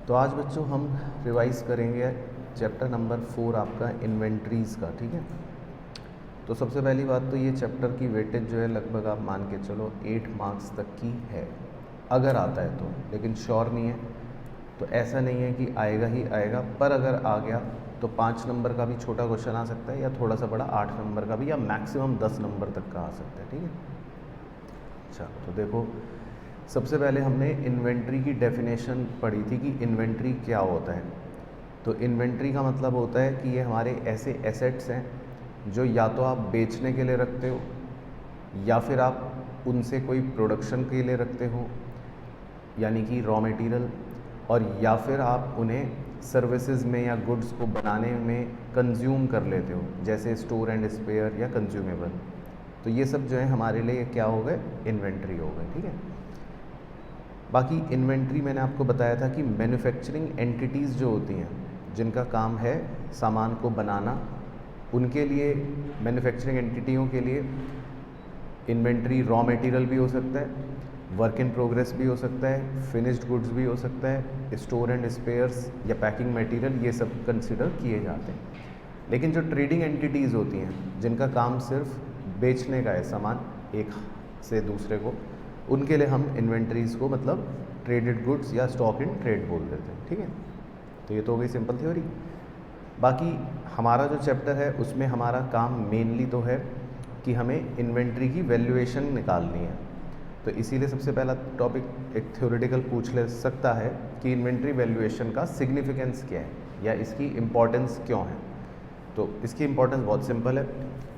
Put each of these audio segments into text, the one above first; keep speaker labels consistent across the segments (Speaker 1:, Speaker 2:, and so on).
Speaker 1: तो आज बच्चों हम रिवाइज करेंगे चैप्टर नंबर 4 आपका इन्वेंट्रीज़ का। ठीक है, तो सबसे पहली बात तो ये चैप्टर की वेटेज जो है लगभग आप मान के चलो 8 मार्क्स तक की है, अगर आता है तो, लेकिन श्योर नहीं है। तो ऐसा नहीं है कि आएगा ही आएगा, पर अगर आ गया तो 5 नंबर का भी छोटा क्वेश्चन आ सकता है, या थोड़ा सा बड़ा 8 नंबर का भी, या मैक्सिमम 10 नंबर तक का आ सकता है। ठीक है, अच्छा तो देखो, सबसे पहले हमने इन्वेंट्री की डेफिनेशन पढ़ी थी कि इन्वेंट्री क्या होता है। तो इन्वेंट्री का मतलब होता है कि ये हमारे ऐसे एसेट्स हैं जो या तो आप बेचने के लिए रखते हो, या फिर आप उनसे कोई प्रोडक्शन के लिए रखते हो यानी कि रॉ मटेरियल, और या फिर आप उन्हें सर्विसेज में या गुड्स को बनाने में कंज्यूम कर लेते हो, जैसे स्टोर एंड स्पेयर या कंज्यूमेबल। तो ये सब जो है हमारे लिए क्या हो गए, इन्वेंट्री हो गए। ठीक है, बाकी इन्वेंट्री मैंने आपको बताया था कि मैन्युफैक्चरिंग एंटिटीज़ जो होती हैं जिनका काम है सामान को बनाना, उनके लिए, मैन्युफैक्चरिंग एंटिटियों के लिए इन्वेंट्री रॉ मटेरियल भी हो सकता है, वर्क इन प्रोग्रेस भी हो सकता है, फिनिश्ड गुड्स भी हो सकता है, स्टोर एंड स्पेयर्स या पैकिंग मटेरियल, ये सब कंसिडर किए जाते हैं। लेकिन जो ट्रेडिंग एंटिटीज़ होती हैं जिनका काम सिर्फ बेचने का है सामान एक से दूसरे को, उनके लिए हम इन्वेंट्रीज़ को मतलब ट्रेडेड गुड्स या स्टॉक इन ट्रेड बोल देते हैं। ठीक है, तो ये तो हो गई सिंपल थ्योरी। बाकी हमारा जो चैप्टर है उसमें हमारा काम मेनली तो है कि हमें इन्वेंट्री की वैल्यूएशन निकालनी है। तो इसीलिए सबसे पहला टॉपिक एक थ्योरेटिकल पूछ ले सकता है कि इन्वेंट्री वैल्यूएशन का सिग्निफिकेंस क्या है या इसकी इम्पोर्टेंस क्यों है। तो इसकी इम्पोर्टेंस बहुत सिंपल है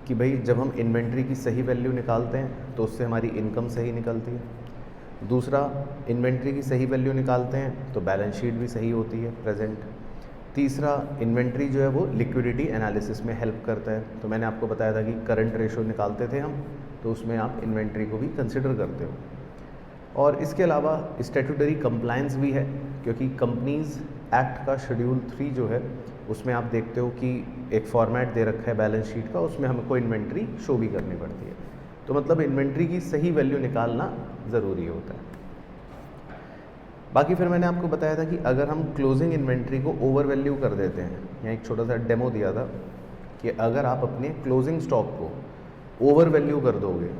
Speaker 1: कि भाई जब हम इन्वेंट्री की सही वैल्यू निकालते हैं तो उससे हमारी इनकम सही निकलती है। दूसरा, इन्वेंट्री की सही वैल्यू निकालते हैं तो बैलेंस शीट भी सही होती है प्रेजेंट। तीसरा, इन्वेंट्री जो है वो लिक्विडिटी एनालिसिस में हेल्प करता है। तो मैंने आपको बताया था कि करंट रेशो निकालते थे हम, तो उसमें आप इन्वेंट्री को भी कंसिडर करते हो। और इसके अलावा स्टैट्यूटरी कंप्लायंस भी है, क्योंकि कंपनीज़ एक्ट का शेड्यूल 3 जो है उसमें आप देखते हो कि एक फॉर्मेट दे रखा है बैलेंस शीट का, उसमें हमको इन्वेंट्री शो भी करनी पड़ती है। तो मतलब इन्वेंट्री की सही वैल्यू निकालना ज़रूरी होता है। बाकी फिर मैंने आपको बताया था कि अगर हम क्लोजिंग इन्वेंट्री को ओवर वैल्यू कर देते हैं, यहाँ एक छोटा सा डेमो दिया था कि अगर आप अपने क्लोजिंग स्टॉक को ओवर वैल्यू कर दोगे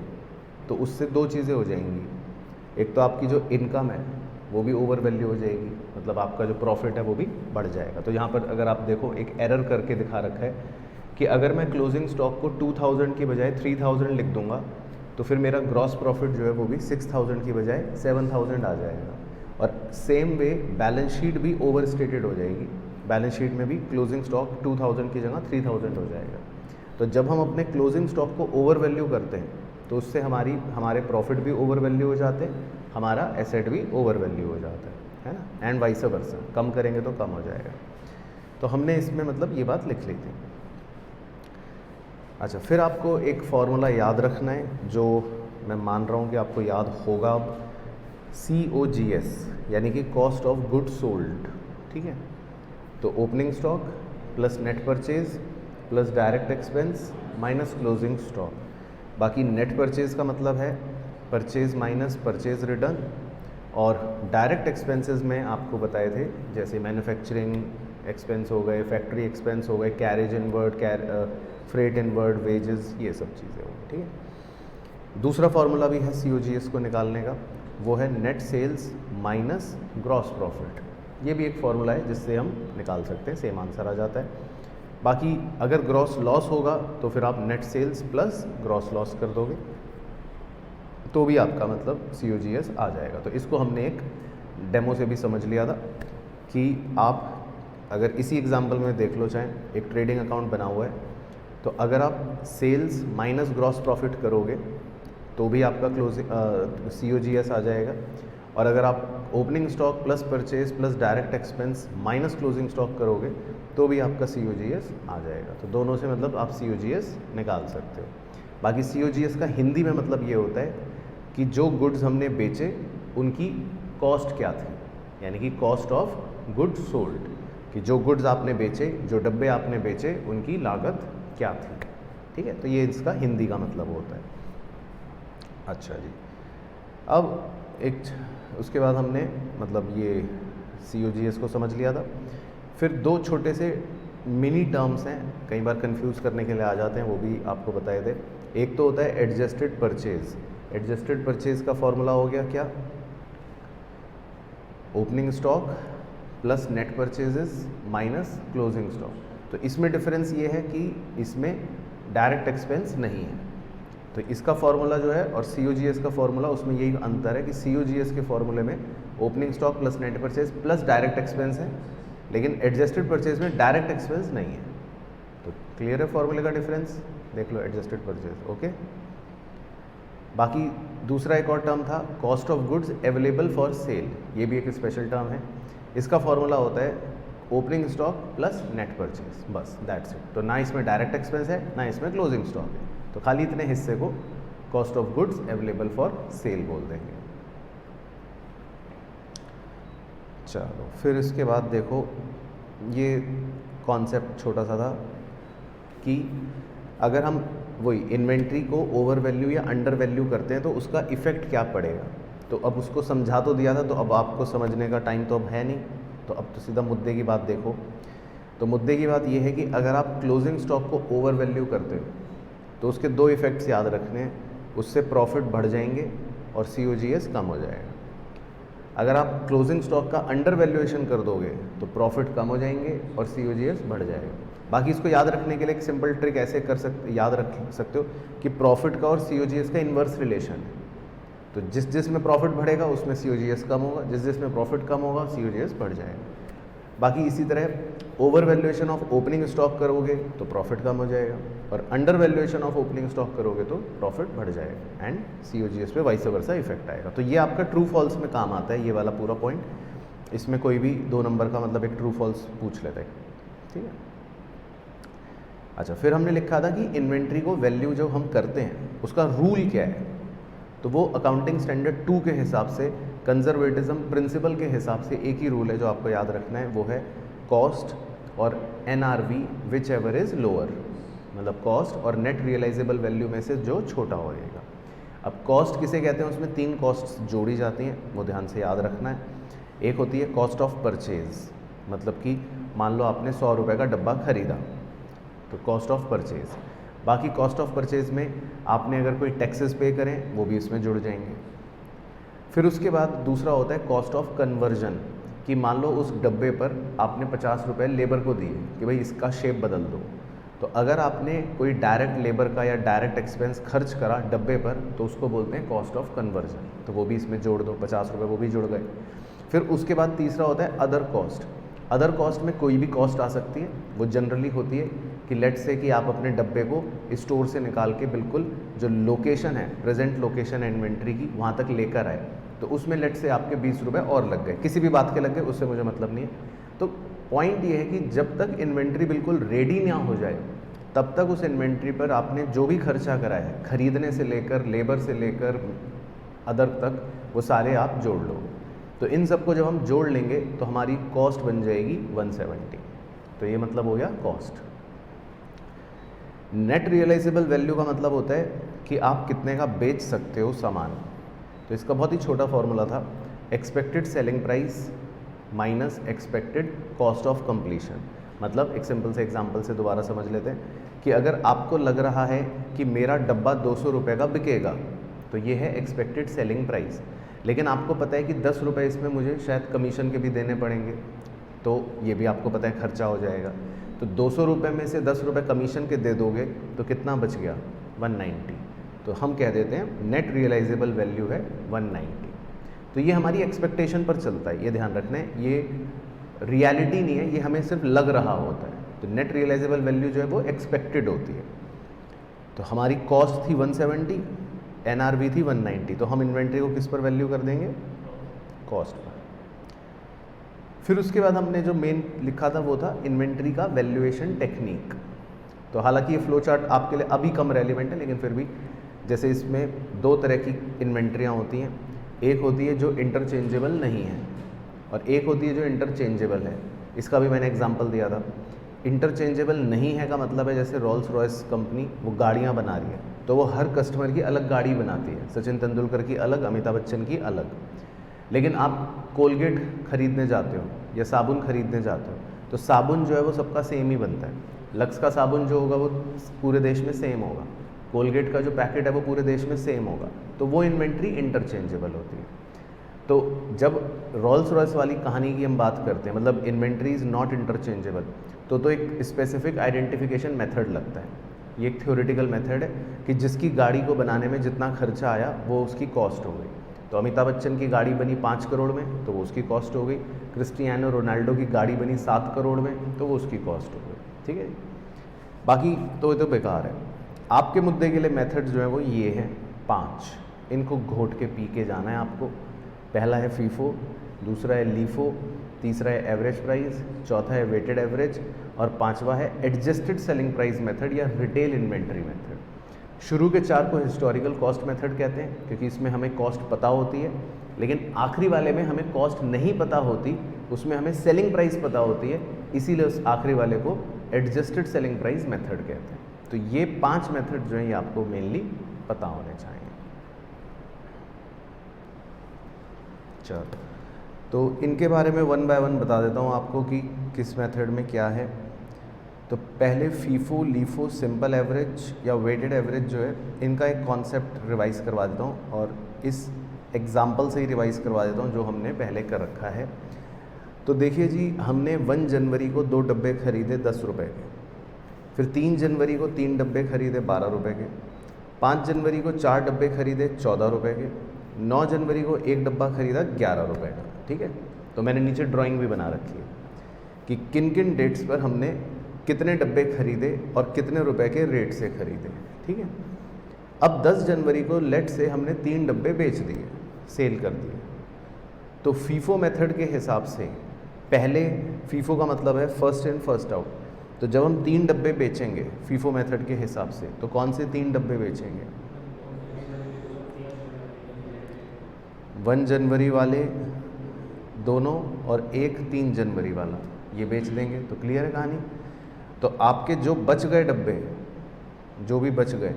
Speaker 1: तो उससे दो चीज़ें हो जाएंगी। एक तो आपकी जो इनकम है वो भी ओवर वैल्यू हो जाएगी, मतलब आपका जो प्रॉफिट है वो भी बढ़ जाएगा। तो यहाँ पर अगर आप देखो एक एरर करके दिखा रखा है कि अगर मैं क्लोजिंग स्टॉक को 2000 की बजाय 3000 लिख दूंगा तो फिर मेरा ग्रॉस प्रॉफिट जो है वो भी 6000 की बजाय 7000 आ जाएगा। और सेम वे बैलेंस शीट भी ओवर स्टेटेड हो जाएगी, बैलेंस शीट में भी क्लोजिंग स्टॉक 2000 की जगह 3000 हो जाएगा। तो जब हम अपने क्लोजिंग स्टॉक को ओवर वैल्यू करते हैं तो उससे हमारे प्रॉफिट भी ओवर वैल्यू हो जाते हैं, हमारा एसेट भी ओवर वैल्यू हो जाता है ना, एंड वाइस वर्सा, कम करेंगे तो कम हो जाएगा। तो हमने इसमें मतलब ये बात लिख ली थी। अच्छा, फिर आपको एक फॉर्मूला याद रखना है जो मैं मान रहा हूँ कि आपको याद होगा अब, COGS यानी कि कॉस्ट ऑफ गुड्स सोल्ड। ठीक है, तो opening stock plus net purchase plus direct expense minus closing stock. बाकी नेट परचेज का मतलब है परचेज माइनस परचेज रिटर्न, और डायरेक्ट एक्सपेंसेस में आपको बताए थे जैसे मैन्युफैक्चरिंग एक्सपेंस हो गए, फैक्ट्री एक्सपेंस हो गए, carriage inward, freight inward, wages, ये सब चीज़ें हो गई। ठीक है, दूसरा फार्मूला भी है COGS को निकालने का, वो है net sales minus gross profit. ये भी एक फार्मूला है जिससे हम निकाल सकते हैं, सेम आंसर आ जाता है। बाकी अगर ग्रॉस लॉस होगा तो फिर आप net sales plus gross loss कर दोगे तो भी आपका मतलब COGS आ जाएगा। तो इसको हमने एक डेमो से भी समझ लिया था कि आप अगर इसी एग्जांपल में देख लो, चाहे एक ट्रेडिंग अकाउंट बना हुआ है, तो अगर आप सेल्स माइनस ग्रॉस प्रॉफिट करोगे तो भी आपका COGS आ जाएगा। और अगर आप opening stock plus purchase plus direct expense minus closing stock करोगे तो भी आपका COGS आ जाएगा। तो दोनों से मतलब आप COGS निकाल सकते हो। बाकी COGS का हिंदी में मतलब ये होता है कि जो गुड्स हमने बेचे उनकी कॉस्ट क्या थी, यानी कि कॉस्ट ऑफ गुड्स सोल्ड, कि जो गुड्स आपने बेचे, जो डब्बे आपने बेचे, उनकी लागत क्या थी। ठीक है, तो ये इसका हिंदी का मतलब होता है। अच्छा जी, अब एक उसके बाद हमने मतलब ये COGS को समझ लिया था। फिर दो छोटे से मिनी टर्म्स हैं, कई बार कंफ्यूज करने के लिए आ जाते हैं, वो भी आपको बताए थे। एक तो होता है एडजस्टेड परचेज। एडजस्टेड परचेज का फॉर्मूला हो गया क्या, opening stock plus net purchases minus closing stock. तो इसमें डिफरेंस ये है कि इसमें डायरेक्ट एक्सपेंस नहीं है। तो इसका फॉर्मूला जो है और COGS का फॉर्मूला, उसमें यही अंतर है कि COGS के फॉर्मूले में opening stock plus net purchase plus direct expense है, लेकिन एडजस्टेड परचेज में डायरेक्ट एक्सपेंस नहीं है। तो क्लियर है फॉर्मूले का डिफरेंस, देख लो एडजस्टेड परचेज। ओके, बाकी दूसरा एक और टर्म था cost of goods available for sale, ये भी एक स्पेशल टर्म है। इसका फॉर्मूला होता है opening stock plus net purchase, बस दैट्स इट। तो ना इसमें डायरेक्ट एक्सपेंस है ना इसमें क्लोजिंग स्टॉक है, तो खाली इतने हिस्से को cost of goods available for sale बोल देंगे। चलो फिर इसके बाद देखो, ये कॉन्सेप्ट छोटा सा था कि अगर हम वही इन्वेंट्री को ओवर वैल्यू या अंडर वैल्यू करते हैं तो उसका इफ़ेक्ट क्या पड़ेगा। तो अब उसको समझा तो दिया था, तो अब आपको समझने का टाइम तो अब है नहीं, तो अब तो सीधा मुद्दे की बात देखो। तो मुद्दे की बात यह है कि अगर आप क्लोजिंग स्टॉक को ओवर वैल्यू करते हो तो उसके दो इफ़ेक्ट्स याद रखने हैं, उससे प्रॉफिट बढ़ जाएंगे और COGS कम हो जाएगा। अगर आप क्लोजिंग स्टॉक का अंडर वैल्यूएशन कर दोगे तो प्रॉफिट कम हो जाएंगे और COGS बढ़ जाएगा। बाकी इसको याद रखने के लिए एक सिंपल ट्रिक ऐसे याद रख सकते हो कि प्रॉफिट का और COGS का इन्वर्स रिलेशन है। तो जिसमें प्रॉफिट बढ़ेगा उसमें COGS कम होगा, जिसमें प्रॉफिट कम होगा COGS बढ़ जाएगा। बाकी इसी तरह over valuation of opening stock करोगे तो प्रॉफिट कम हो जाएगा, और under valuation of opening stock करोगे तो प्रॉफिट बढ़ जाएगा, एंड COGS पे वाइस वर्सा इफेक्ट आएगा। तो ये आपका ट्रू फॉल्स में काम आता है, ये वाला पूरा पॉइंट। इसमें कोई भी 2 नंबर का मतलब एक ट्रू फॉल्स पूछ लेते हैं, ठीक है। अच्छा, फिर हमने लिखा था कि इन्वेंट्री को वैल्यू जो हम करते हैं उसका रूल क्या है। तो वो अकाउंटिंग स्टैंडर्ड 2 के हिसाब से, कंजर्वेटिज्म प्रिंसिपल के हिसाब से एक ही रूल है जो आपको याद रखना है, वो है कॉस्ट और NRV which ever is lower, मतलब कॉस्ट और नेट रियलाइजेबल वैल्यू में से जो छोटा होएगा। अब कॉस्ट किसे कहते हैं, उसमें 3 कॉस्ट जोड़ी जाती हैं, वो ध्यान से याद रखना है। एक होती है कॉस्ट ऑफ परचेज, मतलब कि मान लो आपने 100 रुपये का डब्बा खरीदा तो कॉस्ट ऑफ परचेज। बाकी कॉस्ट ऑफ परचेज में आपने अगर कोई टैक्सेस पे करें वो भी इसमें जुड़ जाएंगे। फिर उसके बाद दूसरा होता है कॉस्ट ऑफ कन्वर्जन, कि मान लो उस डब्बे पर आपने 50 रुपये लेबर को दिए कि भाई इसका शेप बदल दो, तो अगर आपने कोई डायरेक्ट लेबर का या डायरेक्ट एक्सपेंस खर्च करा डब्बे पर तो उसको बोलते हैं कॉस्ट ऑफ कन्वर्जन, तो वो भी इसमें जोड़ दो, 50 रुपये वो भी जुड़ गए। फिर उसके बाद तीसरा होता है अदर कॉस्ट। अदर कॉस्ट में कोई भी कॉस्ट आ सकती है, वो जनरली होती है कि लेट से कि आप अपने डब्बे को स्टोर से निकाल के बिल्कुल जो लोकेशन है, प्रेजेंट लोकेशन है इन्वेंट्री की, वहाँ तक लेकर आए, तो उसमें लेट से आपके 20 रुपये और लग गए, किसी भी बात के लग गए, उससे मुझे मतलब नहीं है। तो पॉइंट ये है कि जब तक इन्वेंट्री बिल्कुल रेडी ना हो जाए तब तक उस इन्वेंट्री पर आपने जो भी खर्चा करा है, खरीदने से लेकर लेबर से लेकर अदर तक, वो सारे आप जोड़ लो। तो इन सबको जब हम जोड़ लेंगे तो हमारी कॉस्ट बन जाएगी 170। तो ये मतलब हो गया कॉस्ट। नेट रियलाइजेबल वैल्यू का मतलब होता है कि आप कितने का बेच सकते हो सामान। तो इसका बहुत ही छोटा फॉर्मूला था, expected selling price minus expected cost of completion. मतलब एक सिंपल से एग्जांपल से दोबारा समझ लेते हैं कि अगर आपको लग रहा है कि मेरा डब्बा 200 रुपये का बिकेगा तो ये है एक्सपेक्टेड सेलिंग प्राइस, लेकिन आपको पता है कि 10 रुपये इसमें मुझे शायद कमीशन के भी देने पड़ेंगे, तो ये भी आपको पता है खर्चा हो जाएगा। तो 200 रुपये में से 10 रुपये कमीशन के दे दोगे तो कितना बच गया, 190। तो हम कह देते हैं नेट रियलाइजेबल वैल्यू है 190। तो ये हमारी एक्सपेक्टेशन पर चलता है, ये ध्यान रखना है, ये रियलिटी नहीं है, ये हमें सिर्फ लग रहा होता है। तो नेट रियलाइजेबल वैल्यू जो है वो एक्सपेक्टेड होती है। तो हमारी कॉस्ट थी 170, NRV थी 190, तो हम इन्वेंट्री को किस पर वैल्यू कर देंगे, कॉस्ट पर। फिर उसके बाद हमने जो मेन लिखा था वो था इन्वेंट्री का वैल्यूएशन टेक्निक। तो हालांकि ये फ्लो चार्ट आपके लिए अभी कम रेलिवेंट है, लेकिन फिर भी जैसे इसमें 2 तरह की इन्वेंट्रियाँ होती हैं, एक होती है जो इंटरचेंजेबल नहीं है और एक होती है जो इंटरचेंजेबल है। इसका भी मैंने एग्जांपल दिया था। इंटरचेंजेबल नहीं है का मतलब है जैसे रोल्स रॉयस कंपनी वो गाड़ियाँ बना रही है, तो वो हर कस्टमर की अलग गाड़ी बनाती है, सचिन तेंदुलकर की अलग, अमिताभ बच्चन की अलग। लेकिन आप कोलगेट खरीदने जाते हो या साबुन खरीदने जाते हो, तो साबुन जो है वो सबका सेम ही बनता है। लक्स का साबुन जो होगा वो पूरे देश में सेम होगा, कोलगेट का जो पैकेट है वो पूरे देश में सेम होगा, तो वो इन्वेंट्री इंटरचेंजेबल होती है। तो जब रोल्स रॉयस वाली कहानी की हम बात करते हैं, मतलब इन्वेंट्री इज़ नॉट इंटरचेंजेबल, तो एक स्पेसिफिक आइडेंटिफिकेशन मेथड लगता है। ये एक थ्योरेटिकल मेथड है कि जिसकी गाड़ी को बनाने में जितना खर्चा आया वो उसकी कॉस्ट हो गई। तो अमिताभ बच्चन की गाड़ी बनी 5 करोड़ में तो वो उसकी कॉस्ट हो गई, क्रिस्टियानो रोनाल्डो की गाड़ी बनी 7 करोड़ में तो वो उसकी कॉस्ट हो गई, ठीक है। बाकी तो ये तो बेकार है। आपके मुद्दे के लिए मेथड जो है वो ये हैं 5, इनको घोट के पी के जाना है आपको। पहला है फीफो, दूसरा है लीफो, तीसरा है एवरेज प्राइस, चौथा है वेटेड एवरेज और पांचवा है एडजस्टेड सेलिंग प्राइस मेथड या रिटेल इन्वेंट्री मेथड। शुरू के 4 को हिस्टोरिकल कॉस्ट मेथड कहते हैं क्योंकि इसमें हमें कॉस्ट पता होती है, लेकिन आखिरी वाले में हमें कॉस्ट नहीं पता होती, उसमें हमें सेलिंग प्राइस पता होती है, इसीलिए उस आखिरी वाले को एडजस्टेड सेलिंग प्राइस मेथड कहते हैं। तो ये 5 मेथड जो है ये आपको मेनली पता होने चाहिए। चलो तो इनके बारे में 1 बाय 1 बता देता हूँ आपको कि किस मेथड में क्या है। तो पहले फीफो, लीफो, सिंपल एवरेज या वेटेड एवरेज जो है, इनका एक कॉन्सेप्ट रिवाइज़ करवा देता हूँ और इस एग्जाम्पल से ही रिवाइज़ करवा देता हूँ जो हमने पहले कर रखा है। तो देखिए जी, हमने 1 जनवरी को 2 डब्बे खरीदे 10 रुपये के, फिर 3 जनवरी को 3 डब्बे खरीदे 12 रुपये के, 5 जनवरी को 4 डब्बे खरीदे 14 रुपये के, 9 जनवरी को 1 डब्बा खरीदा 11 रुपये का, ठीक है। तो मैंने नीचे ड्राइंग भी बना रखी है कि किन किन डेट्स पर हमने कितने डब्बे खरीदे और कितने रुपए के रेट से खरीदे, ठीक है। अब 10 जनवरी को लेट से हमने 3 डब्बे बेच दिए, सेल कर दिए। तो फीफो मेथड के हिसाब से पहले, फीफो का मतलब है फर्स्ट इन फर्स्ट आउट, तो जब हम 3 डब्बे बेचेंगे फीफो मेथड के हिसाब से, तो कौन से 3 डब्बे बेचेंगे? 1 जनवरी वाले दोनों और एक 3 जनवरी वाला, ये बेच देंगे। तो क्लियर है कहानी। तो आपके जो बच गए डब्बे, जो भी बच गए,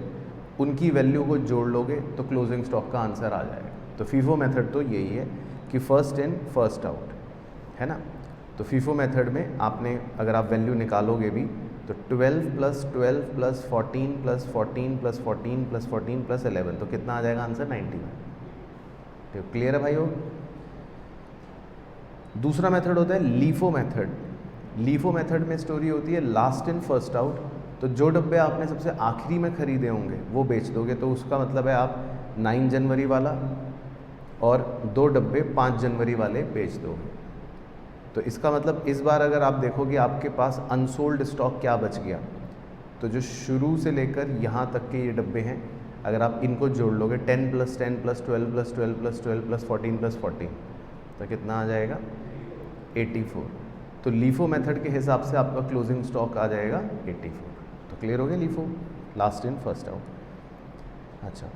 Speaker 1: उनकी वैल्यू को जोड़ लोगे तो क्लोजिंग स्टॉक का आंसर आ जाएगा। तो फीफो मेथड तो यही है कि फर्स्ट इन फर्स्ट आउट, है ना। तो फीफो मेथड में आपने, अगर आप वैल्यू निकालोगे भी, तो 12 + 12 + 14 + 14 + 14 + 14 + 11, तो कितना आ जाएगा आंसर? 91। तो क्लियर है भाइयों। दूसरा मेथड होता है लीफो मेथड। लीफो मेथड में स्टोरी होती है लास्ट इन फर्स्ट आउट। तो जो डब्बे आपने सबसे आखिरी में ख़रीदे होंगे वो बेच दोगे, तो उसका मतलब है आप 9 जनवरी वाला और 2 डब्बे 5 जनवरी वाले बेच दोगे। तो इसका मतलब इस बार अगर आप देखोगे आपके पास अनसोल्ड स्टॉक क्या बच गया, तो जो शुरू से लेकर यहाँ तक के ये डब्बे हैं, अगर आप इनको जोड़ लोगे 10 + 10 + 12 + 12 + 12 + 14 + 14, तो कितना आ जाएगा? 84। तो लीफो मेथड के हिसाब से आपका क्लोजिंग स्टॉक आ जाएगा 84। तो क्लियर हो गया LIFO, last in first out. अच्छा,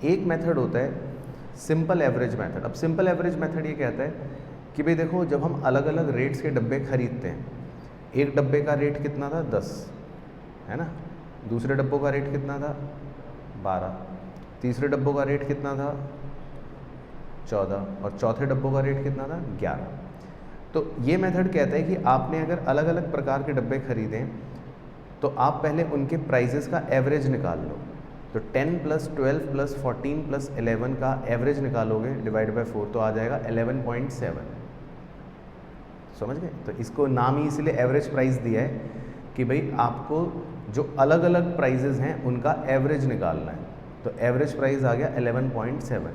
Speaker 1: एक मेथड होता है सिंपल एवरेज मेथड। अब सिंपल एवरेज मेथड ये कहता है कि भाई देखो, जब हम अलग अलग रेट्स के डब्बे खरीदते हैं, एक डब्बे का रेट कितना था? 10, है ना। दूसरे डब्बों का रेट कितना था? 12। तीसरे डब्बों का रेट कितना था? 14। और चौथे डब्बों का रेट कितना था? 11। तो ये मेथड कहता है कि आपने अगर अलग अलग प्रकार के डब्बे खरीदे तो आप पहले उनके प्राइजेस का एवरेज निकाल लो। तो 10 + 12 + 14 + 11 का एवरेज निकालोगे डिवाइड बाय 4, तो आ जाएगा 11.7। समझ गए? तो इसको नाम ही इसलिए एवरेज प्राइस दिया है कि भाई आपको जो अलग अलग प्राइजेस हैं उनका एवरेज निकालना है। तो एवरेज प्राइस आ गया 11.7।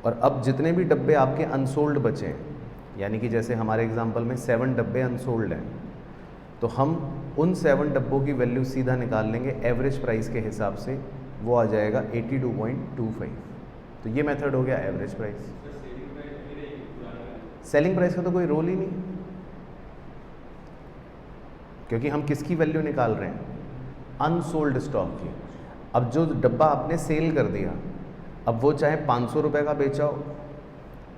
Speaker 1: और अब जितने भी डब्बे आपके अनसोल्ड बचे हैं, यानी कि जैसे हमारे एग्जांपल में 7 डब्बे अनसोल्ड हैं, तो हम उन 7 डब्बों की वैल्यू सीधा निकाल लेंगे एवरेज प्राइस के हिसाब से, वो आ जाएगा 82.25। तो ये मेथड हो गया एवरेज प्राइस। सेलिंग प्राइस का तो कोई रोल ही नहीं, क्योंकि हम किसकी वैल्यू निकाल रहे हैं? अनसोल्ड स्टॉक की। अब जो डब्बा आपने सेल कर दिया, अब वो चाहे 500 रुपये का बेचा हो,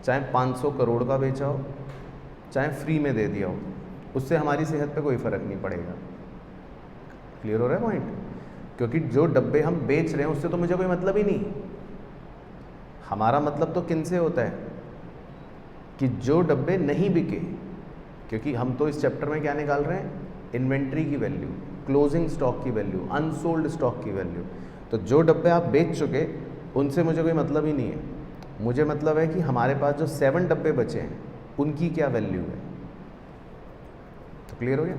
Speaker 1: चाहे 500 करोड़ का बेचा हो, चाहे फ्री में दे दिया हो, उससे हमारी सेहत पे कोई फ़र्क नहीं पड़ेगा। क्लियर हो रहा है पॉइंट? क्योंकि जो डब्बे हम बेच रहे हैं उससे तो मुझे कोई मतलब ही नहीं। हमारा मतलब तो किन से होता है? कि जो डब्बे नहीं बिके, क्योंकि हम तो इस चैप्टर में क्या निकाल रहे हैं, इन्वेंट्री की वैल्यू, क्लोजिंग स्टॉक की वैल्यू, अनसोल्ड स्टॉक की वैल्यू। तो जो डब्बे आप बेच चुके उनसे मुझे कोई मतलब ही नहीं है, मुझे मतलब है कि हमारे पास जो 7 डब्बे बचे हैं उनकी क्या वैल्यू है। तो क्लियर हो गया?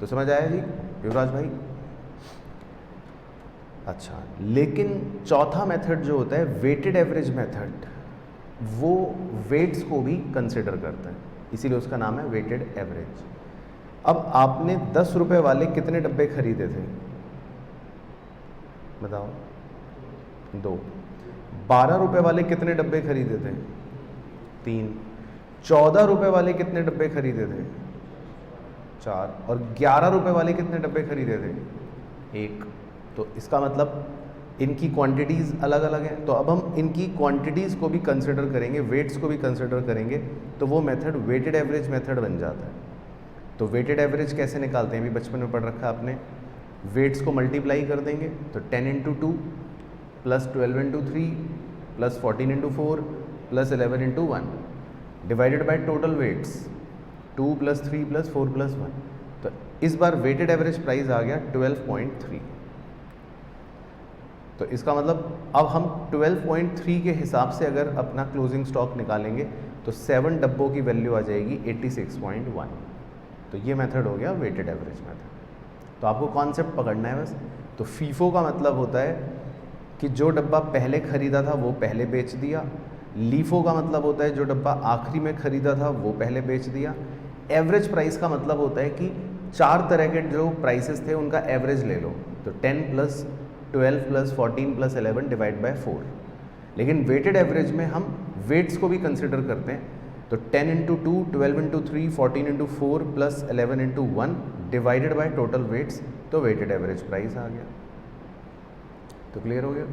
Speaker 1: तो समझ आया जी युवराज भाई? अच्छा, लेकिन चौथा मेथड जो होता है वेटेड एवरेज मेथड, वो वेट्स को भी कंसिडर करता है, इसीलिए उसका नाम है वेटेड एवरेज। अब आपने 10 रुपए वाले कितने डब्बे खरीदे थे बताओ? 2। 12 रुपए वाले कितने डब्बे खरीदे थे? 3। 14 रुपए वाले कितने डब्बे खरीदे थे? 4। और 11 रुपए वाले कितने डब्बे खरीदे थे? 1। तो इसका मतलब इनकी क्वांटिटीज़ अलग अलग हैं। तो अब हम इनकी क्वांटिटीज़ को भी कंसिडर करेंगे, वेट्स को भी कंसिडर करेंगे, तो वो मेथड वेटेड एवरेज मेथड बन जाता है। तो वेटेड एवरेज कैसे निकालते हैं, अभी बचपन में पढ़ रखा है आपने। वेट्स को मल्टीप्लाई कर देंगे तो 10 × 2 plus 12 × 3 plus 14 × 4 plus 11 × 1 divided by total weights 2 + 3 + 4 + 1। तो इस बार वेटेड एवरेज प्राइस आ गया 12.3। तो इसका मतलब अब हम 12.3 के हिसाब से अगर अपना क्लोजिंग स्टॉक निकालेंगे तो 7 डब्बों की वैल्यू आ जाएगी 86.1। तो ये मेथड हो गया वेटेड एवरेज मेथड। तो आपको कॉन्सेप्ट पकड़ना है बस। तो फीफो का मतलब होता है कि जो डब्बा पहले खरीदा था वो पहले बेच दिया। लीफो का मतलब होता है जो डब्बा आखिरी में खरीदा था वो पहले बेच दिया। एवरेज प्राइस का मतलब होता है कि 4 तरह के जो प्राइसेस थे उनका एवरेज ले लो। तो 10 + 12 + 14 + 11 डिवाइड बाय 4। लेकिन वेटेड एवरेज में हम वेट्स को भी कंसिडर करते हैं। तो 10 × 2 12 × 3 14 × 4 plus 11 × 1 divided by total weights, तो वेटेड एवरेज प्राइस आ गया। तो क्लियर हो गया?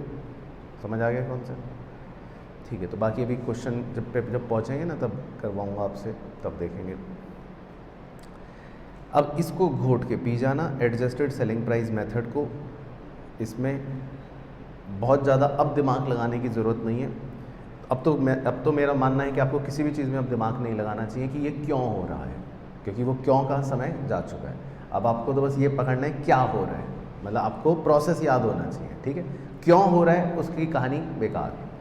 Speaker 1: समझ आ गया कौन सा? ठीक है। तो बाकी अभी क्वेश्चन जब पहुँचेंगे ना तब करवाऊँगा आपसे, तब देखेंगे। अब इसको घोट के पी जाना एडजस्टेड सेलिंग प्राइस मेथड को। इसमें बहुत ज़्यादा अब दिमाग लगाने की ज़रूरत नहीं है। अब तो मेरा मानना है कि आपको किसी भी चीज़ में अब दिमाग नहीं लगाना चाहिए कि ये क्यों हो रहा है, क्योंकि वो क्यों का समय जा चुका है। अब आपको तो बस ये पकड़ना है क्या हो रहा है, मतलब आपको प्रोसेस याद होना चाहिए। ठीक है, क्यों हो रहा है उसकी कहानी बेकार है।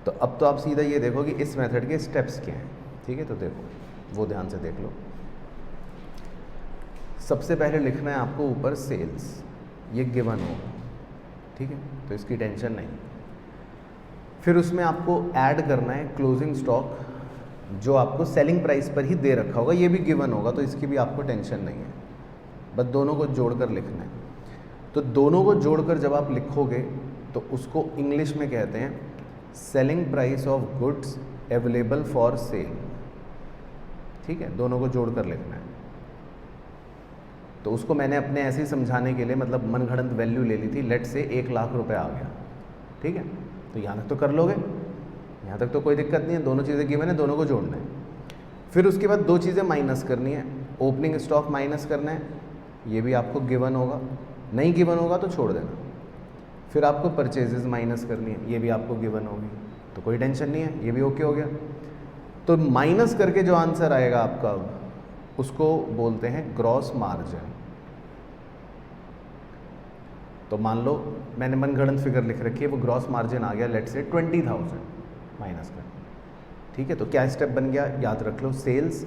Speaker 1: तो अब तो आप सीधा ये देखो कि इस मेथड के स्टेप्स क्या हैं। ठीक है, तो देखो वो ध्यान से देख लो। सबसे पहले लिखना है आपको ऊपर सेल्स, ये गिवन होगा। ठीक है, तो इसकी टेंशन नहीं। फिर उसमें आपको ऐड करना है क्लोजिंग स्टॉक, जो आपको सेलिंग प्राइस पर ही दे रखा होगा, ये भी गिवन होगा, तो इसकी भी आपको टेंशन नहीं है। बस दोनों को जोड़कर लिखना है। तो दोनों को जोड़कर जब आप लिखोगे तो उसको इंग्लिश में कहते हैं selling price of goods available for sale. ठीक है, दोनों को जोड़कर लिखना है। तो उसको मैंने अपने ऐसे ही समझाने के लिए मतलब मनगढ़ंत वैल्यू ले ली थी। लेट से 1 लाख रुपए आ गया। ठीक है, तो यहाँ तक तो कर लोगे, यहाँ तक तो कोई दिक्कत नहीं है। दोनों चीज़ें गिवन है, दोनों को जोड़ना है। फिर उसके बाद 2 चीज़ें माइनस करनी है। ओपनिंग स्टॉक माइनस करना है, ये भी आपको गिवन होगा। नहीं गिवन होगा तो छोड़ देना। फिर आपको परचेजेस माइनस करनी है, ये भी आपको गिवन होगी, तो कोई टेंशन नहीं है, ये भी ओके हो गया। तो माइनस करके जो आंसर आएगा आपका उसको बोलते हैं ग्रॉस मार्जिन। तो मान लो मैंने मनगढ़ंत फिगर लिख रखी है, वो ग्रॉस मार्जिन आ गया लेट से 20,000 माइनस कर। ठीक है, तो क्या स्टेप बन गया याद रख लो, sales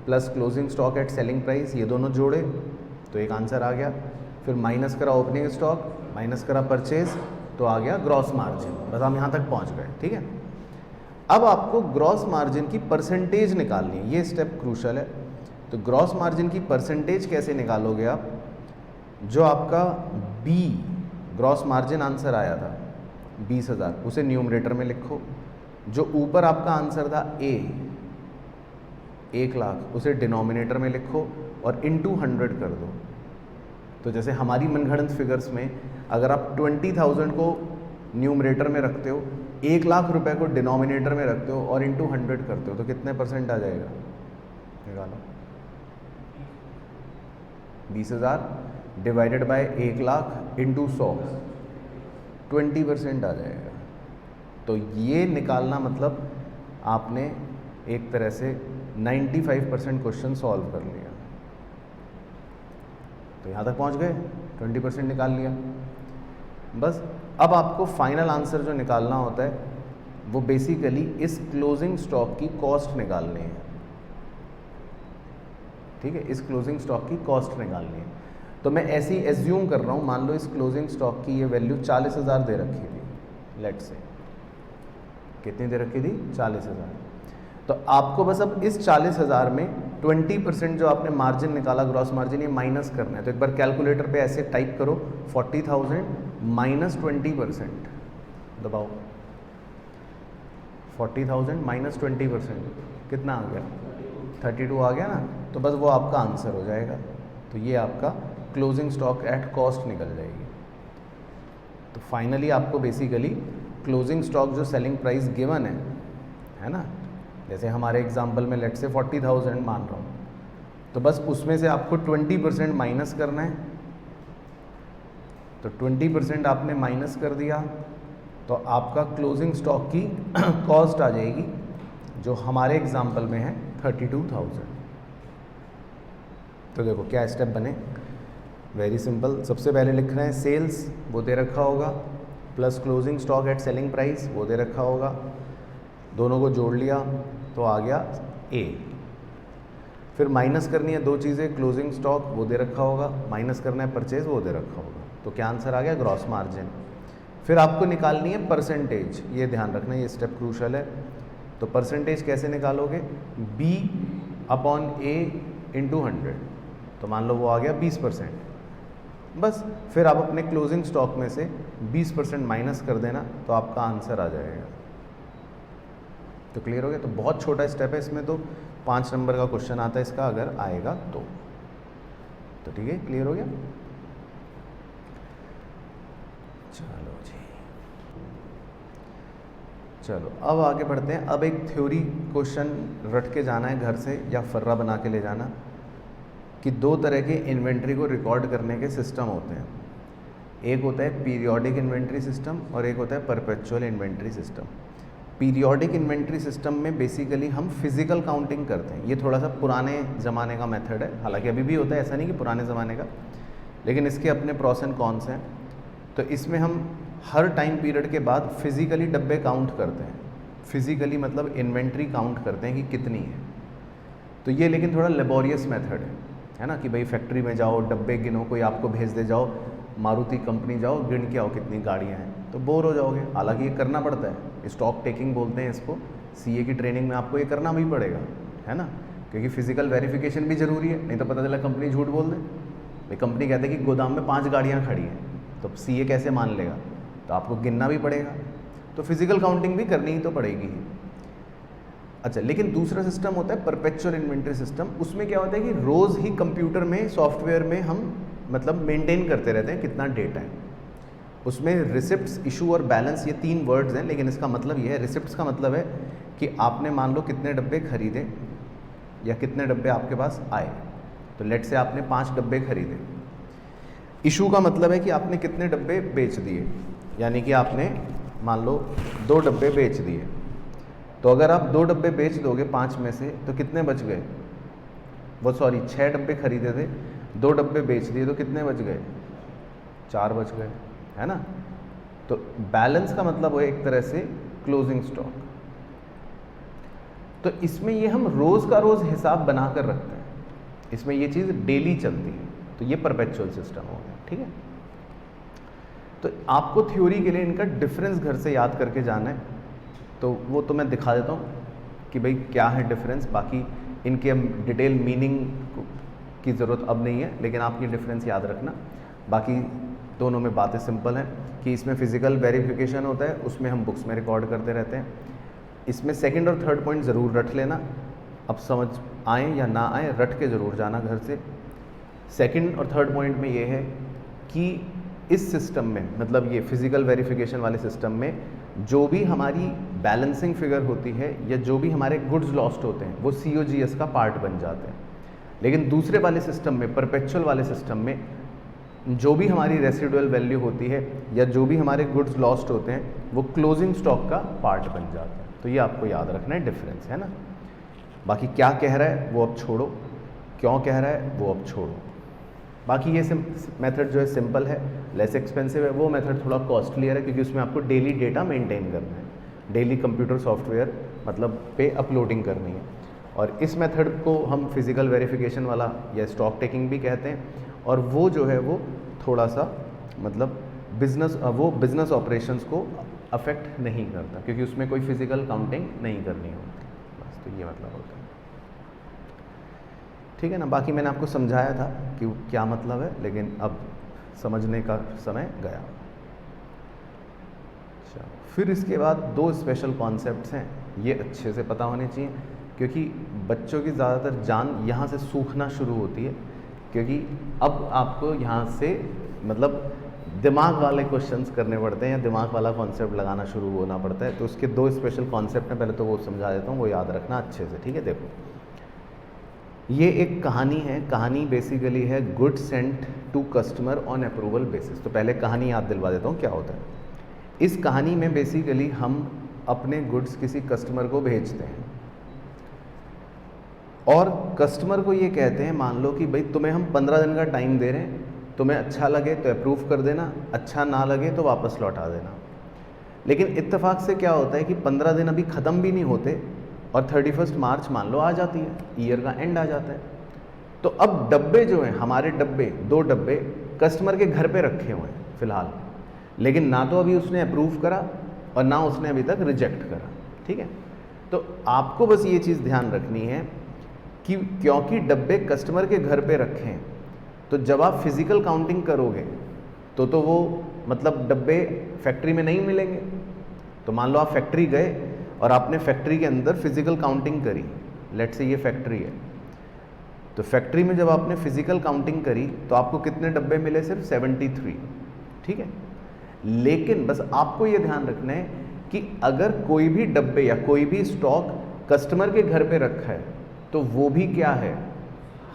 Speaker 1: plus closing stock at selling price, ये दोनों जोड़े तो एक आंसर आ गया। फिर माइनस करा ओपनिंग स्टॉक, माइनस करा परचेज, तो आ गया ग्रॉस मार्जिन। बस हम यहाँ तक पहुँच गए। ठीक है, अब आपको ग्रॉस मार्जिन की परसेंटेज निकालनी है, ये स्टेप क्रूशल है। तो ग्रॉस मार्जिन की परसेंटेज कैसे निकालोगे आप? जो आपका बी ग्रॉस मार्जिन आंसर आया था 20,000, उसे न्यूमरेटर में लिखो। जो ऊपर आपका आंसर था ए 1 लाख, उसे डिनोमिनेटर में लिखो और इनटू 100 कर दो। तो जैसे हमारी मनगढ़ंत फिगर्स में अगर आप 20,000 को न्यूमरेटर में रखते हो, 1 लाख रुपए को डिनोमिनेटर में रखते हो और इनटू 100 करते हो, तो कितने परसेंट आ जाएगा? निकालो। 20,000 डिवाइडेड बाय 1 लाख इंटू 100, 20% आ जाएगा। तो ये निकालना मतलब आपने एक तरह से 95% क्वेश्चन सॉल्व कर लिया। तो यहाँ तक पहुँच गए, 20% निकाल लिया। बस अब आपको फाइनल आंसर जो निकालना होता है वो बेसिकली इस क्लोजिंग स्टॉक की कॉस्ट निकालनी है। ठीक है, इस क्लोजिंग स्टॉक की कॉस्ट निकालनी है। तो मैं ऐसे ही एज्यूम कर रहा हूँ, मान लो इस क्लोजिंग स्टॉक की ये वैल्यू 40,000 दे रखी थी, लेट्स से कितनी दे रखी थी, 40,000। तो आपको बस अब इस 40,000 में 20% जो आपने मार्जिन निकाला, ग्रॉस मार्जिन, ये माइनस करना है। तो एक बार कैलकुलेटर पे ऐसे टाइप करो, 40,000 माइनस 20%, दबाओ, 40,000 माइनस 20% कितना आ गया, 32 आ गया ना। तो बस वो आपका आंसर हो जाएगा। तो ये आपका क्लोजिंग स्टॉक एट कॉस्ट निकल जाएगी। तो फाइनली आपको बेसिकली क्लोजिंग स्टॉक जो सेलिंग प्राइस गिवन है ना, जैसे हमारे एग्जांपल में लेट से 40,000 मान रहा हूँ, तो बस उसमें से आपको 20% माइनस करना है। तो 20% आपने माइनस कर दिया तो आपका क्लोजिंग स्टॉक की कॉस्ट आ जाएगी, जो हमारे एग्जांपल में है 32,000। तो देखो क्या स्टेप बने, वेरी सिंपल। सबसे पहले लिख रहे हैं सेल्स, वो दे रखा होगा, plus closing stock at selling price, वो दे रखा होगा। दोनों को जोड़ लिया तो आ गया ए। फिर माइनस करनी है दो चीज़ें, क्लोजिंग स्टॉक वो दे रखा होगा, माइनस करना है परचेज, वो दे रखा होगा। तो क्या आंसर आ गया, ग्रॉस मार्जिन। फिर आपको निकालनी है परसेंटेज, ये ध्यान रखना, ये स्टेप क्रूशल है। तो परसेंटेज कैसे निकालोगे, B अपॉन A इंटू 100। तो मान लो वो आ गया 20%। बस फिर आप अपने क्लोजिंग स्टॉक में से 20% माइनस कर देना तो आपका आंसर आ जाएगा। तो क्लियर हो गया। तो बहुत छोटा स्टेप है इसमें, तो 5 नंबर का क्वेश्चन आता है इसका अगर आएगा तो ठीक है, क्लियर हो गया। चलो जी, चलो अब आगे बढ़ते हैं। अब एक थ्योरी क्वेश्चन रट के जाना है घर से, या फर्रा बना के ले जाना, कि दो तरह के इन्वेंट्री को रिकॉर्ड करने के सिस्टम होते हैं। एक होता है पीरियोडिक इन्वेंट्री सिस्टम और एक होता है perpetual inventory system. Periodic inventory system में बेसिकली हम फिजिकल काउंटिंग करते हैं। ये थोड़ा सा पुराने ज़माने का मेथड है, हालांकि अभी भी होता है, ऐसा नहीं कि पुराने ज़माने का, लेकिन इसके अपने प्रॉस एंड कॉन्स हैं। तो इसमें हम हर टाइम पीरियड के बाद फिजिकली डब्बे काउंट करते हैं। फिजिकली मतलब इन्वेंट्री काउंट करते हैं कि कितनी है। तो ये लेकिन थोड़ा लेबोरियस मेथड है ना, कि भाई फैक्ट्री में जाओ, डब्बे गिनो, कोई आपको भेज दे, जाओ मारुति कंपनी जाओ, गिन के आओ कितनी गाड़ियाँ हैं, तो बोर हो जाओगे। हालांकि ये करना पड़ता है, स्टॉक टेकिंग बोलते हैं इसको, सीए की ट्रेनिंग में आपको ये करना भी पड़ेगा, है ना, क्योंकि फिजिकल वेरिफिकेशन भी ज़रूरी है। नहीं तो पता चला कंपनी झूठ बोल दे, भाई कंपनी कहते हैं कि गोदाम में 5 गाड़ियाँ खड़ी हैं, तो सीए कैसे मान लेगा, तो आपको गिनना भी पड़ेगा। तो फिजिकल काउंटिंग भी करनी ही तो पड़ेगी ही। अच्छा, लेकिन दूसरा सिस्टम होता है परपेचुअल इन्वेंट्री सिस्टम। उसमें क्या होता है कि रोज़ ही कंप्यूटर में, सॉफ्टवेयर में हम मतलब मेंटेन करते रहते हैं कितना डेटा है। उसमें रिसिप्ट्स, इशू और बैलेंस, ये 3 वर्ड्स हैं, लेकिन इसका मतलब ये है, रिसिप्ट्स का मतलब है कि आपने मान लो कितने डब्बे खरीदे या कितने डब्बे आपके पास आए। तो लेट से आपने 5 डब्बे खरीदे। इशू का मतलब है कि आपने कितने डब्बे बेच दिए, यानी कि आपने मान लो 2 डब्बे बेच दिए। तो अगर आप 2 डब्बे बेच दोगे 5 में से, तो कितने बच गए, वो सॉरी 6 डब्बे खरीदे थे, 2 डब्बे बेच दिए, तो कितने बच गए, 4 बच गए, है ना। तो बैलेंस का मतलब है एक तरह से क्लोजिंग स्टॉक। तो इसमें ये हम रोज़ का रोज़ हिसाब बना कर रखते हैं, इसमें ये चीज़ डेली चलती है। तो ये परपेचुअल सिस्टम हो गया, ठीक है। तो आपको थ्योरी के लिए इनका डिफरेंस घर से याद करके जाना है, तो वो तो मैं दिखा देता हूँ कि भाई क्या है डिफरेंस। बाकी इनके हम डिटेल मीनिंग की ज़रूरत अब नहीं है, लेकिन आप ये डिफरेंस याद रखना। बाकी दोनों में बातें सिंपल हैं कि इसमें फिजिकल वेरिफिकेशन होता है, उसमें हम बुक्स में रिकॉर्ड करते रहते हैं। इसमें सेकंड और थर्ड पॉइंट ज़रूर रट लेना, अब समझ आए या ना आए, रट के ज़रूर जाना घर से। सेकंड और थर्ड पॉइंट में ये है कि इस सिस्टम में, मतलब ये फिजिकल वेरिफिकेशन वाले सिस्टम में, जो भी हमारी बैलेंसिंग फिगर होती है या जो भी हमारे गुड्स लॉस्ट होते हैं, वो COGS का पार्ट बन जाते हैं। लेकिन दूसरे वाले सिस्टम में, परपेचुअल वाले सिस्टम में, जो भी हमारी रेसिडुअल वैल्यू होती है या जो भी हमारे गुड्स लॉस्ट होते हैं, वो क्लोजिंग स्टॉक का पार्ट बन जाते हैं। तो ये आपको याद रखना है डिफरेंस, है ना। बाकी क्या कह रहा है वो अब छोड़ो, क्यों कह रहा है वो अब छोड़ो। बाकी ये मेथड जो है सिंपल है, लेस एक्सपेंसिव है। वो मेथड थोड़ा कॉस्टलियर है क्योंकि उसमें आपको डेली डेटा मेंटेन करना है, डेली कंप्यूटर सॉफ्टवेयर मतलब पे अपलोडिंग करनी है। और इस मेथड को हम फिज़िकल वेरिफिकेशन वाला या स्टॉक टेकिंग भी कहते हैं। और वो जो है वो थोड़ा सा मतलब बिजनेस ऑपरेशंस को अफेक्ट नहीं करता क्योंकि उसमें कोई फिजिकल काउंटिंग नहीं करनी होती। बस तो ये मतलब होता है, ठीक है ना। बाकी मैंने आपको समझाया था कि क्या मतलब है, लेकिन अब समझने का समय गया। अच्छा, फिर इसके बाद दो स्पेशल कॉन्सेप्ट्स हैं, ये अच्छे से पता होने चाहिए क्योंकि बच्चों की ज़्यादातर जान यहाँ से सूखना शुरू होती है क्योंकि अब आपको यहाँ से मतलब दिमाग वाले क्वेश्चंस करने पड़ते हैं या दिमाग वाला कॉन्सेप्ट लगाना शुरू होना पड़ता है। तो उसके दो स्पेशल कॉन्सेप्ट हैं, पहले तो वो समझा देता हूँ, वो याद रखना अच्छे से, ठीक है। देखो, ये एक कहानी है, कहानी बेसिकली है goods sent to customer on approval basis. तो पहले कहानी याद दिलवा देता हूँ क्या होता है। इस कहानी में बेसिकली हम अपने गुड्स किसी कस्टमर को भेजते हैं और कस्टमर को ये कहते हैं, मान लो कि भाई तुम्हें हम 15 दिन का टाइम दे रहे हैं, तुम्हें अच्छा लगे तो अप्रूव कर देना, अच्छा ना लगे तो वापस लौटा देना। लेकिन इत्तेफाक से क्या होता है कि 15 दिन अभी ख़त्म भी नहीं होते और 31 मार्च मान लो आ जाती है, ईयर का एंड आ जाता है। तो अब डब्बे जो हैं, हमारे डब्बे, 2 डब्बे कस्टमर के घर पे रखे हुए हैं फ़िलहाल, लेकिन ना तो अभी उसने अप्रूव करा और ना उसने अभी तक रिजेक्ट करा, ठीक है। तो आपको बस ये चीज़ ध्यान रखनी है कि क्योंकि डब्बे कस्टमर के घर पे रखे हैं, तो जब आप फिज़िकल काउंटिंग करोगे तो वो मतलब डब्बे फैक्ट्री में नहीं मिलेंगे। तो मान लो आप फैक्ट्री गए और आपने फैक्ट्री के अंदर फिज़िकल काउंटिंग करी, लेट से ये फैक्ट्री है, तो फैक्ट्री में जब आपने फिज़िकल काउंटिंग करी तो आपको कितने डब्बे मिले? सिर्फ 73, ठीक है। लेकिन बस आपको ये ध्यान रखना है कि अगर कोई भी डब्बे या कोई भी स्टॉक कस्टमर के घर पे रखा है तो वो भी क्या है?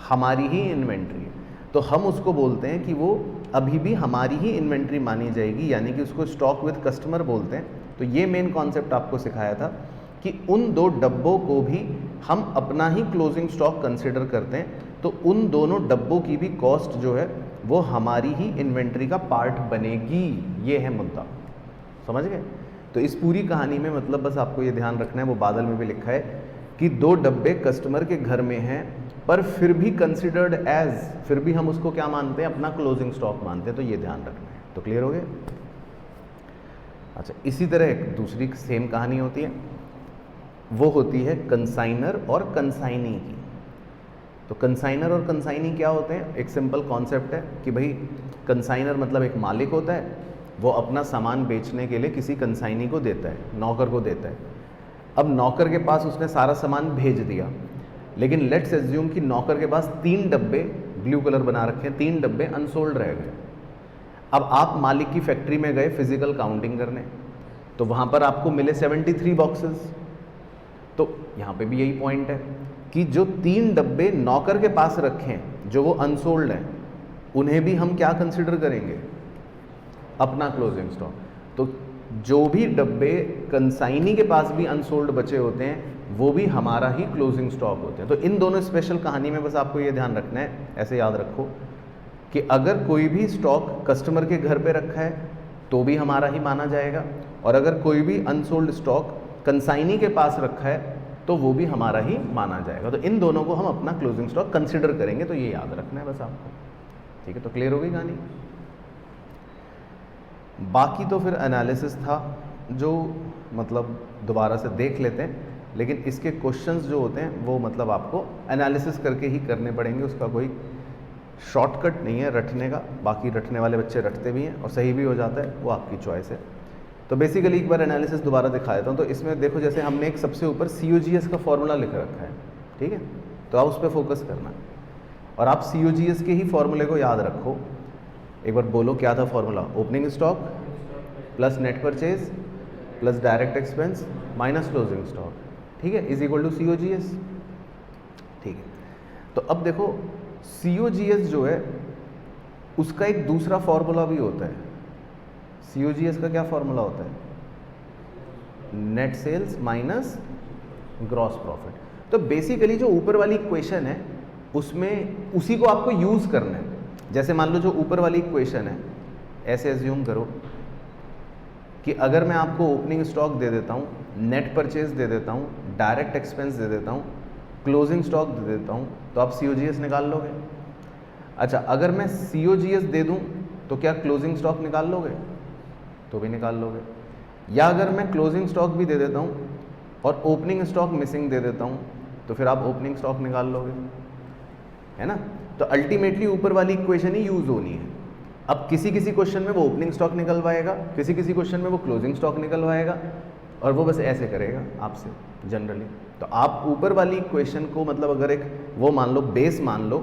Speaker 1: हमारी ही इन्वेंट्री है। तो हम उसको बोलते हैं कि वो अभी भी हमारी ही इन्वेंट्री मानी जाएगी, यानी कि उसको स्टॉक विद कस्टमर बोलते हैं। तो ये मेन कॉन्सेप्ट आपको सिखाया था कि उन 2 डब्बों को भी हम अपना ही क्लोजिंग स्टॉक कंसिडर करते हैं, तो उन दोनों डब्बों की भी कॉस्ट जो है वो हमारी ही इन्वेंट्री का पार्ट बनेगी। ये है मुद्दा, समझ गए। तो इस पूरी कहानी में मतलब बस आपको ये ध्यान रखना है, वो बादल में भी लिखा है कि 2 डब्बे कस्टमर के घर में हैं पर फिर भी कंसिडर्ड एज, फिर भी हम उसको क्या मानते हैं? अपना क्लोजिंग स्टॉक मानते हैं। तो ये ध्यान रखना है। तो क्लियर हो गया? अच्छा, इसी तरह एक दूसरी सेम कहानी होती है, वो होती है कंसाइनर और कंसाइनी की। तो कंसाइनर और कंसाइनी क्या होते हैं? एक सिंपल कॉन्सेप्ट है कि भाई कंसाइनर मतलब एक मालिक होता है, वो अपना सामान बेचने के लिए किसी कंसाइनी को देता है, नौकर को देता है। अब नौकर के पास उसने सारा सामान भेज दिया, लेकिन लेट्स एज्यूम कि नौकर के पास 3 डब्बे ब्लू कलर बना रखे हैं, 3 डब्बे अनसोल्ड रह गए। अब आप मालिक की फैक्ट्री में गए फिजिकल काउंटिंग करने, तो वहाँ पर आपको मिले 73 बॉक्सेस। तो यहाँ पे भी यही पॉइंट है कि जो 3 डब्बे नौकर के पास रखे हैं जो वो अनसोल्ड हैं, उन्हें भी हम क्या कंसिडर करेंगे? अपना क्लोजिंग स्टॉक। तो जो भी डब्बे कंसाइनी के पास भी अनसोल्ड बचे होते हैं वो भी हमारा ही क्लोजिंग स्टॉक होते हैं। तो इन दोनों स्पेशल कहानी में बस आपको ये ध्यान रखना है, ऐसे याद रखो कि अगर कोई भी स्टॉक कस्टमर के घर पे रखा है तो भी हमारा ही माना जाएगा, और अगर कोई भी अनसोल्ड स्टॉक कंसाइनी के पास रखा है तो वो भी हमारा ही माना जाएगा। तो इन दोनों को हम अपना क्लोजिंग स्टॉक कंसिडर करेंगे। तो ये याद रखना है बस आपको, ठीक है। तो क्लियर हो गई कहानी। बाकी तो फिर एनालिसिस था जो मतलब दोबारा से देख लेते हैं, लेकिन इसके क्वेश्चंस जो होते हैं वो मतलब आपको एनालिसिस करके ही करने पड़ेंगे, उसका कोई शॉर्टकट नहीं है रटने का। बाकी रटने वाले बच्चे रटते भी हैं और सही भी हो जाता है, वो आपकी चॉइस है। तो बेसिकली एक बार एनालिसिस दोबारा दिखा देता हूँ। तो इसमें देखो, जैसे हमने एक सबसे ऊपर COGS का फॉर्मूला लिख रखा है, ठीक है, तो आप उस पर फोकस करना और आप COGS के ही फॉर्मूले को याद रखो। एक बार बोलो क्या था formula? Opening stock plus net purchase plus direct expense minus closing stock, ठीक है, इज इक्वल टू COGS, ठीक है। तो अब देखो COGS जो है उसका एक दूसरा फॉर्मूला भी होता है। COGS का क्या फॉर्मूला होता है? Net sales minus gross profit. तो बेसिकली जो ऊपर वाली इक्वेशन है उसमें उसी को आपको यूज़ करना है। जैसे मान लो जो ऊपर वाली इक्वेशन है, ऐसे एज्यूम करो कि अगर मैं आपको ओपनिंग स्टॉक दे देता हूँ, नेट परचेज दे देता हूँ, डायरेक्ट एक्सपेंस दे देता हूँ, क्लोजिंग स्टॉक दे देता हूँ, तो आप COGS निकाल लोगे। अच्छा, अगर मैं COGS दे दूँ तो क्या क्लोजिंग स्टॉक निकाल लोगे? तो भी निकाल लोगे। या अगर मैं क्लोजिंग स्टॉक भी दे देता हूँ और ओपनिंग स्टॉक मिसिंग दे देता हूँ तो फिर आप ओपनिंग स्टॉक निकाल लोगे, है ना। तो अल्टीमेटली ऊपर वाली इक्वेशन ही यूज़ होनी है। अब किसी किसी क्वेश्चन में वो ओपनिंग स्टॉक निकलवाएगा, किसी किसी क्वेश्चन में वो क्लोजिंग स्टॉक निकलवाएगा, और वो बस ऐसे करेगा आपसे जनरली। तो आप ऊपर वाली इक्वेशन को मतलब अगर एक वो मान लो, बेस मान लो,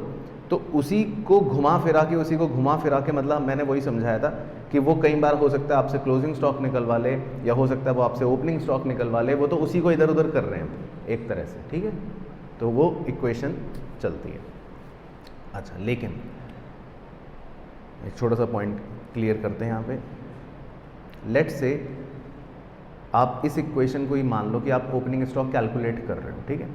Speaker 1: तो उसी को घुमा फिरा के मतलब मैंने वही समझाया था कि वो कई बार हो सकता है आपसे क्लोजिंग स्टॉक निकलवा ले, या हो सकता है वो आपसे ओपनिंग स्टॉक निकलवा ले, वो तो उसी को इधर उधर कर रहे हैं एक तरह से, ठीक है। तो वो इक्वेशन चलती है। अच्छा, लेकिन एक छोटा सा पॉइंट क्लियर करते हैं यहाँ पे। लेट्स से आप इस इक्वेशन को ही मान लो कि आप ओपनिंग स्टॉक कैलकुलेट कर रहे हो, ठीक है।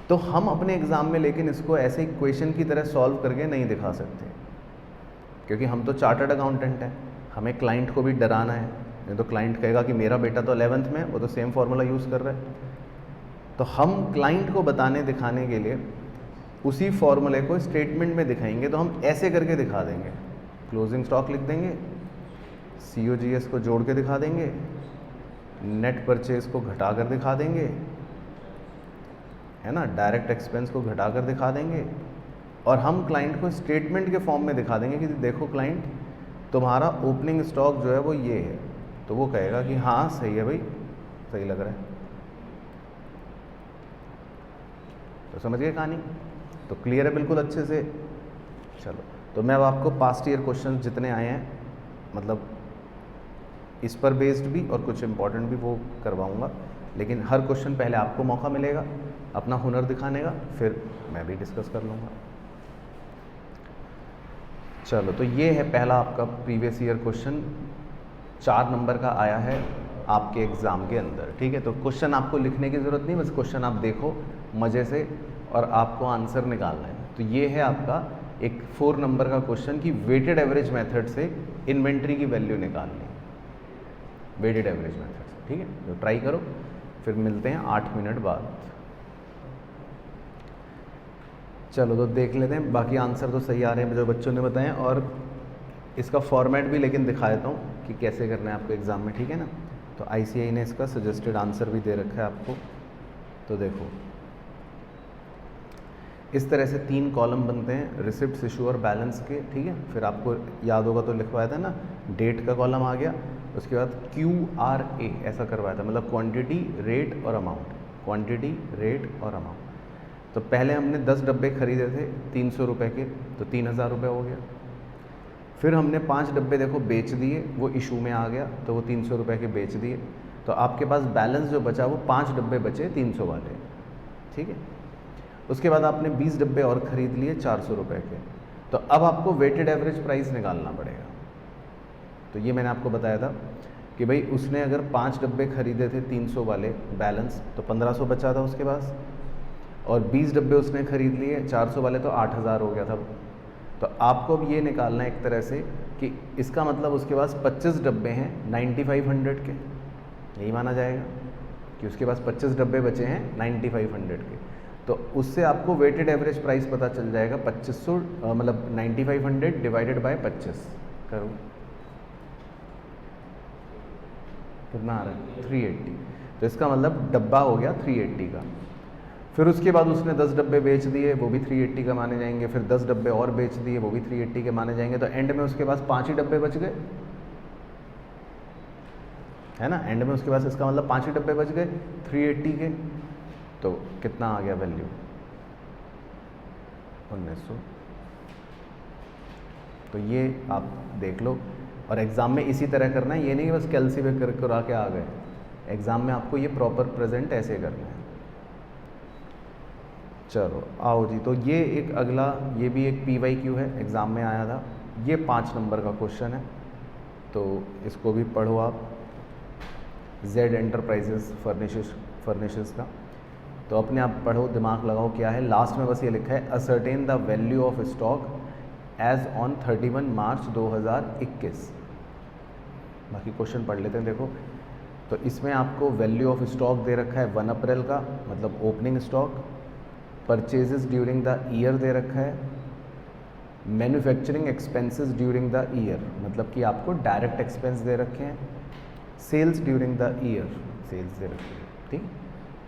Speaker 1: तो हम अपने एग्जाम में लेकिन इसको ऐसे इक्वेशन की तरह सॉल्व करके नहीं दिखा सकते, क्योंकि हम तो चार्टर्ड अकाउंटेंट हैं, हमें क्लाइंट को भी डराना है। नहीं तो क्लाइंट कहेगा कि मेरा बेटा तो 11th में, वो तो सेम फार्मूला यूज़ कर रहा है। तो हम क्लाइंट को बताने दिखाने के लिए उसी फॉर्मूले को स्टेटमेंट में दिखाएंगे। तो हम ऐसे करके दिखा देंगे, क्लोजिंग स्टॉक लिख देंगे, COGS को जोड़ के दिखा देंगे, नेट परचेज को घटा कर दिखा देंगे, है ना, डायरेक्ट एक्सपेंस को घटा कर दिखा देंगे, और हम क्लाइंट को स्टेटमेंट के फॉर्म में दिखा देंगे कि देखो क्लाइंट, तुम्हारा ओपनिंग स्टॉक जो है वो ये है। तो वो कहेगा कि हाँ सही है भाई, सही लग रहा है। तो समझ गए कहानी? तो क्लियर है बिल्कुल अच्छे से। चलो, तो मैं अब आपको पास्ट ईयर क्वेश्चन जितने आए हैं, मतलब इस पर बेस्ड भी और कुछ इंपॉर्टेंट भी वो करवाऊंगा, लेकिन हर क्वेश्चन पहले आपको मौका मिलेगा अपना हुनर दिखाने का, फिर मैं भी डिस्कस कर लूँगा। चलो, तो ये है पहला आपका प्रीवियस ईयर क्वेश्चन, 4 नंबर का आया है आपके एग्ज़ाम के अंदर, ठीक है। तो क्वेश्चन आपको लिखने की ज़रूरत नहीं, बस क्वेश्चन आप देखो मज़े से और आपको आंसर निकालना है। तो ये है आपका एक 4 नंबर का क्वेश्चन कि वेटेड एवरेज मेथड से इन्वेंट्री की वैल्यू निकालनी है, वेटेड एवरेज मेथड से, ठीक है। तो ट्राई करो, फिर मिलते हैं 8 मिनट बाद। चलो, तो देख लेते हैं, बाकी आंसर तो सही आ रहे हैं जो बच्चों ने बताए, और इसका फॉर्मेट भी लेकिन दिखा देता हूँ कि कैसे करना है आपको एग्ज़ाम में, ठीक है ना। तो ICAI ने इसका सजेस्टेड आंसर भी दे रखा है आपको। तो देखो, इस तरह से 3 कॉलम बनते हैं, रिसिप्ट, इशू और बैलेंस के, ठीक है। फिर आपको याद होगा तो लिखवाया था ना, डेट का कॉलम आ गया, उसके बाद QRA ऐसा करवाया था, मतलब क्वांटिटी, रेट और अमाउंट, क्वांटिटी, रेट और अमाउंट। तो पहले हमने 10 डब्बे खरीदे थे 300 रुपये के, तो 3000 रुपये हो गया। फिर हमने 5 डब्बे देखो बेच दिए, वो इशू में आ गया, तो वो 300 रुपये के बेच दिए। तो आपके पास बैलेंस जो बचा वो 5 डब्बे बचे 300 वाले, ठीक है। उसके बाद आपने 20 डब्बे और ख़रीद लिए 400 रुपये के। तो अब आपको वेटेड एवरेज प्राइस निकालना पड़ेगा। तो ये मैंने आपको बताया था कि भाई उसने अगर 5 डब्बे खरीदे थे 300 वाले बैलेंस, तो 1500 बचा था उसके पास, और 20 डब्बे उसने खरीद लिए 400 वाले, तो 8000 हो गया था। तो आपको अब ये निकालना है एक तरह से कि इसका मतलब उसके पास 25 डब्बे हैं 9500 के, यही माना जाएगा कि उसके पास 25 डब्बे बचे हैं 9500 के। तो उससे आपको वेटेड एवरेज प्राइस पता चल जाएगा 2500, मतलब 9500 डिवाइडेड बाय 25 करो, कितना आ रहा है 380। तो इसका मतलब डब्बा हो गया 380 का। फिर उसके बाद उसने 10 डब्बे बेच दिए, वो भी 380 का माने जाएंगे। फिर 10 डब्बे और बेच दिए, वो भी 380 के माने जाएंगे। तो एंड में उसके पास 5 ही डब्बे बच गए, है ना। एंड में उसके पास इसका मतलब 5 ही डब्बे बच गए 380 के। तो कितना आ गया वैल्यू 1900। तो ये आप देख लो, और एग्ज़ाम में इसी तरह करना है, ये नहीं कि बस कैलसी पे करा के आ गए। एग्ज़ाम में आपको ये प्रॉपर प्रेजेंट ऐसे करना है। चलो आओ जी, तो ये एक अगला, ये भी एक PYQ है, एग्ज़ाम में आया था, ये 5 नंबर का क्वेश्चन है। तो इसको भी पढ़ो आप, Z एंटरप्राइजेस फर्निशेस का। तो अपने आप पढ़ो, दिमाग लगाओ क्या है। लास्ट में बस ये लिखा है ascertain the value of stock as on 31 March 2021। बाकी क्वेश्चन पढ़ लेते हैं। देखो तो इसमें आपको वैल्यू ऑफ स्टॉक दे रखा है 1 अप्रैल का, मतलब opening stock. Purchases during the year दे रखा है। Manufacturing expenses during the year, मतलब कि आपको डायरेक्ट एक्सपेंस दे रखे हैं। Sales during the year, sales दे रखी है, ठीक।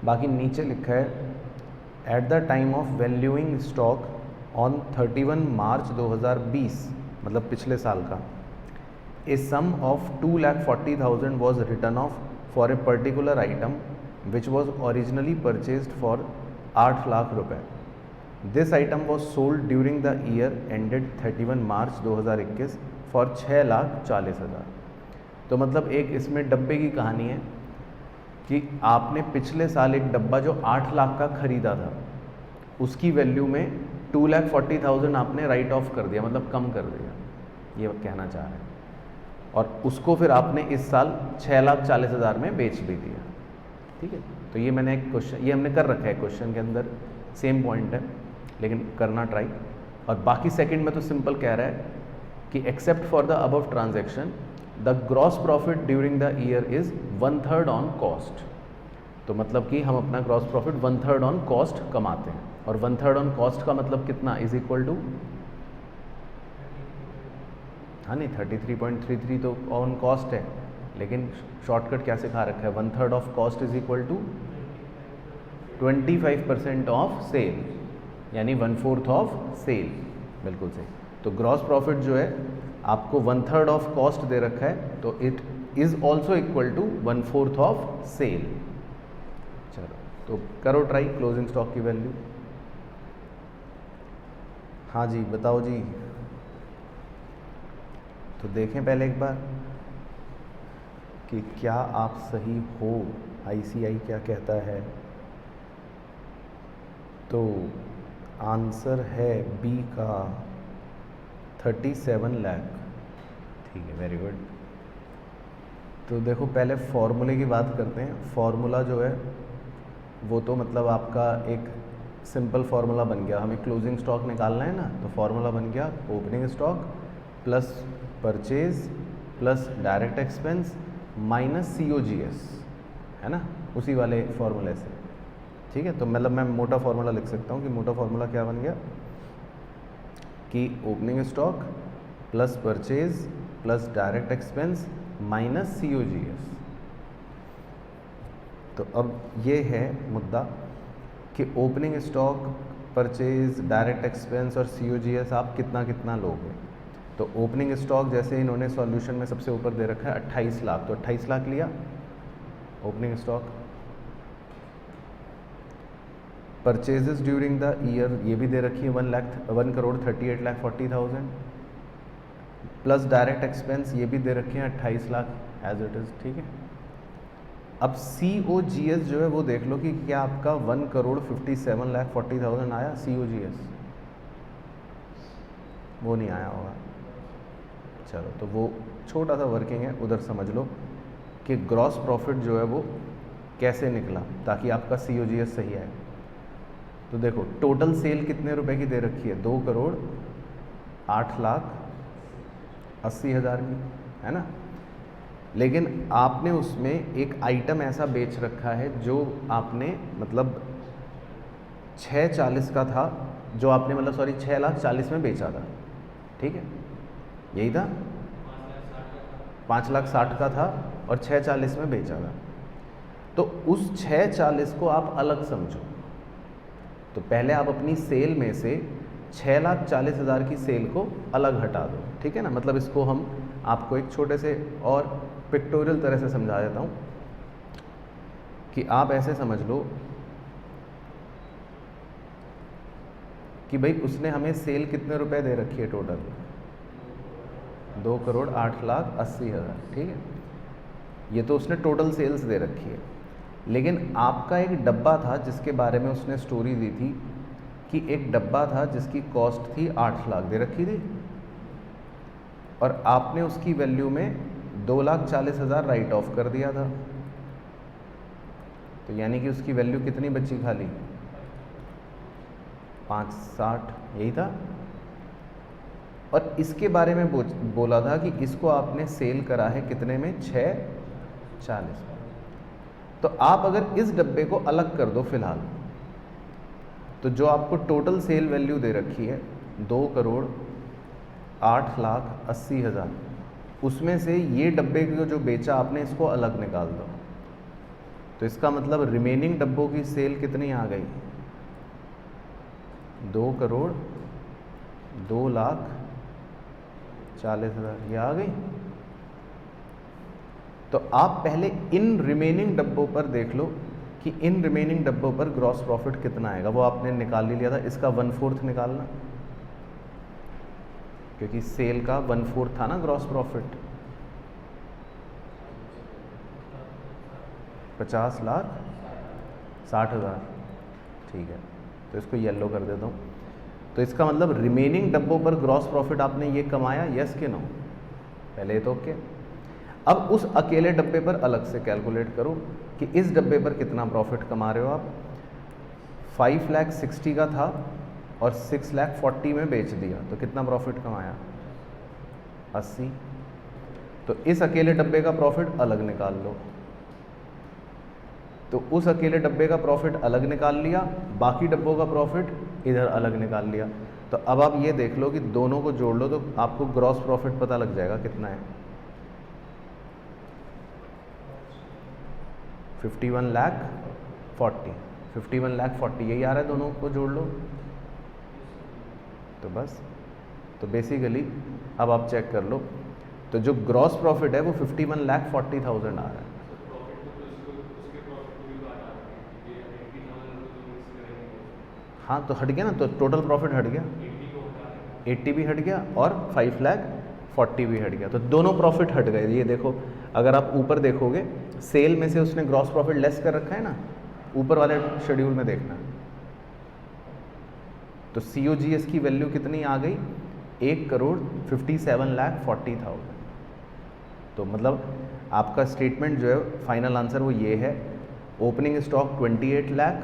Speaker 1: बाकी नीचे लिखा है at the time of valuing stock on 31 March 2020, मतलब पिछले साल का, a sum of 2,40,000 was return of for a particular item which was originally purchased for 8 lakh रुपए। This item was sold during the year ended 31 March 2021 for 6,40,000। तो मतलब एक इसमें डब्बे की कहानी है कि आपने पिछले साल एक डब्बा जो 8 लाख का खरीदा था, उसकी वैल्यू में 2,40,000 आपने राइट ऑफ कर दिया, मतलब कम कर दिया, ये कहना चाह रहे हैं। और उसको फिर आपने इस साल 6,40,000 में बेच भी दिया, ठीक है। तो ये मैंने एक क्वेश्चन, ये हमने कर रखा है क्वेश्चन के अंदर, सेम पॉइंट है, लेकिन करना ट्राई। और बाकी सेकंड में तो सिंपल कह रहा है कि except for the above transaction the gross profit during the year is 1/3 on cost. तो मतलब कि हम अपना ग्रॉस प्रॉफिट 1/3 ऑन कॉस्ट कमाते हैं, और 1/3 ऑन कॉस्ट का मतलब कितना, इज इक्वल टू, हाँ नहीं 33.33 तो ऑन कॉस्ट है, लेकिन शॉर्टकट क्या सिखा रखा है, 1/3 of cost is equal to 25% of sale, यानी 1/4 ऑफ सेल, बिल्कुल सही। तो ग्रॉस प्रॉफिट जो है आपको 1/3 ऑफ कॉस्ट दे रखा है, तो it is also equal to 1/4 of sale. चलो तो करो ट्राई क्लोजिंग स्टॉक की वैल्यू। हाँ जी बताओ जी, तो देखें पहले एक बार कि क्या आप सही हो, आईसीआई क्या कहता है। तो आंसर है बी का 37 लाख, ठीक है, वेरी गुड। तो देखो पहले फॉर्मूले की बात करते हैं। फॉर्मूला जो है वो तो मतलब आपका एक सिंपल फार्मूला बन गया, हमें क्लोजिंग स्टॉक निकालना है ना, तो फार्मूला बन गया opening stock plus purchase plus direct expense minus COGS, है ना, उसी वाले फार्मूले से, ठीक है। तो मतलब मैं मोटा फार्मूला लिख सकता हूँ कि मोटा फार्मूला क्या बन गया कि opening stock plus purchase plus direct expense minus COGS। तो अब ये है मुद्दा कि opening stock, purchase, direct expense और COGS आप कितना कितना लोगे। तो ओपनिंग स्टॉक जैसे इन्होंने सॉल्यूशन में सबसे ऊपर दे रखा है 28 लाख, तो 28 लाख लिया opening stock. Purchases during the year ये भी दे रखी है 1,38,40,000 प्लस डायरेक्ट एक्सपेंस ये भी दे रखे हैं 28 लाख एज इट इज़, ठीक है। अब COGS जो है वो देख लो कि क्या आपका 1,57,40,000 आया COGS, वो नहीं आया होगा। चलो तो वो छोटा सा वर्किंग है, उधर समझ लो कि ग्रॉस प्रॉफिट जो है वो कैसे निकला ताकि आपका COGS सही आए। तो देखो टोटल सेल कितने रुपए की दे रखी है, 2,08,80,000 की, है ना। लेकिन आपने उसमें एक आइटम ऐसा बेच रखा है जो आपने मतलब 6,40 का था, जो आपने मतलब 6,40,000 में बेचा था, ठीक है, यही था, 5,60,000 का था और 6,40 में बेचा था। तो उस 6,40 को आप अलग समझो। तो पहले आप अपनी सेल में से 6,40,000 की सेल को अलग हटा दो, ठीक है ना। मतलब इसको हम आपको एक छोटे से और पिक्टोरियल तरह से समझा देता हूँ कि आप ऐसे समझ लो कि भाई उसने हमें सेल कितने रुपए दे रखी है टोटल, 2,08,80,000, ठीक है। ये तो उसने टोटल सेल्स दे रखी है, लेकिन आपका एक डब्बा था जिसके बारे में उसने स्टोरी दी थी कि एक डब्बा था जिसकी कॉस्ट थी 8 लाख दे रखी थी, और आपने उसकी वैल्यू में 2,40,000 राइट ऑफ कर दिया था। तो यानी कि उसकी वैल्यू कितनी बची खाली, 560, यही था। और इसके बारे में बोला था कि इसको आपने सेल करा है कितने में, 640। तो आप अगर इस डब्बे को अलग कर दो फिलहाल, तो जो आपको टोटल सेल वैल्यू दे रखी है 2,08,80,000, उसमें से ये डब्बे को जो बेचा आपने इसको अलग निकाल दो। तो इसका मतलब रिमेनिंग डब्बों की सेल कितनी आ गई, 2,02,40,000 ये आ गई। तो आप पहले इन रिमेनिंग डब्बों पर देख लो कि इन रिमेनिंग डब्बों पर ग्रॉस प्रॉफिट कितना आएगा। वो आपने निकाल ही लिया था, इसका 1/4 निकालना, क्योंकि सेल का 1/4 था ना ग्रॉस प्रॉफिट। 50,60,000, ठीक है। तो इसको येलो कर देता हूँ। तो इसका मतलब रिमेनिंग डब्बों पर ग्रॉस प्रॉफिट आपने ये कमाया, यस कि नो, पहले तो ओके। अब उस अकेले डब्बे पर अलग से कैलकुलेट करो कि इस डब्बे पर कितना प्रॉफिट कमा रहे हो आप। 5,60,000 का था और 6,40,000 में बेच दिया, तो कितना प्रॉफिट कमाया, 80। तो इस अकेले डब्बे का प्रॉफिट अलग निकाल लो। तो उस अकेले डब्बे का प्रॉफिट अलग निकाल लिया, बाकी डब्बों का प्रॉफिट इधर अलग निकाल लिया। तो अब आप ये देख लो कि दोनों को जोड़ लो तो आपको ग्रॉस प्रॉफिट पता लग जाएगा कितना है, 51,40,000, 51,40,000 यही आ रहा है, दोनों को जोड़ लो तो बस। तो बेसिकली अब आप चेक कर लो, तो जो ग्रॉस प्रॉफिट है वो 51,40,000 आ रहा है। हाँ तो हट गया ना, तो टोटल प्रॉफिट हट गया, 80 भी हट गया और 5,40,000 भी हट गया। तो दोनों प्रॉफिट हट गए। ये देखो, अगर आप ऊपर देखोगे सेल में से उसने ग्रॉस प्रॉफिट लेस कर रखा है ना, ऊपर वाले शेड्यूल में देखना। तो COGS की वैल्यू कितनी आ गई, 1,57,40,000। तो मतलब आपका स्टेटमेंट जो है फाइनल आंसर वो ये है, opening stock 28 lakh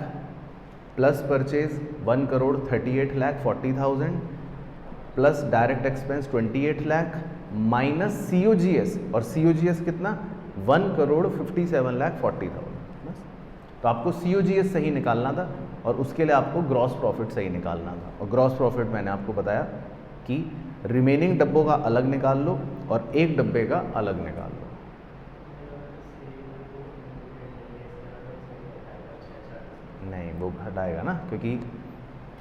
Speaker 1: plus purchase 1,38,40,000 plus direct expense 28 lakh minus COGS, और COGS कितना, 1,57,40,000। बस। तो आपको COGS सही निकालना था और उसके लिए आपको ग्रॉस प्रॉफिट सही निकालना था। और ग्रॉस प्रॉफिट मैंने आपको बताया कि रिमेनिंग डब्बों का अलग निकाल लो और एक डब्बे का अलग निकाल लो। नहीं, वो घटाएगा ना, क्योंकि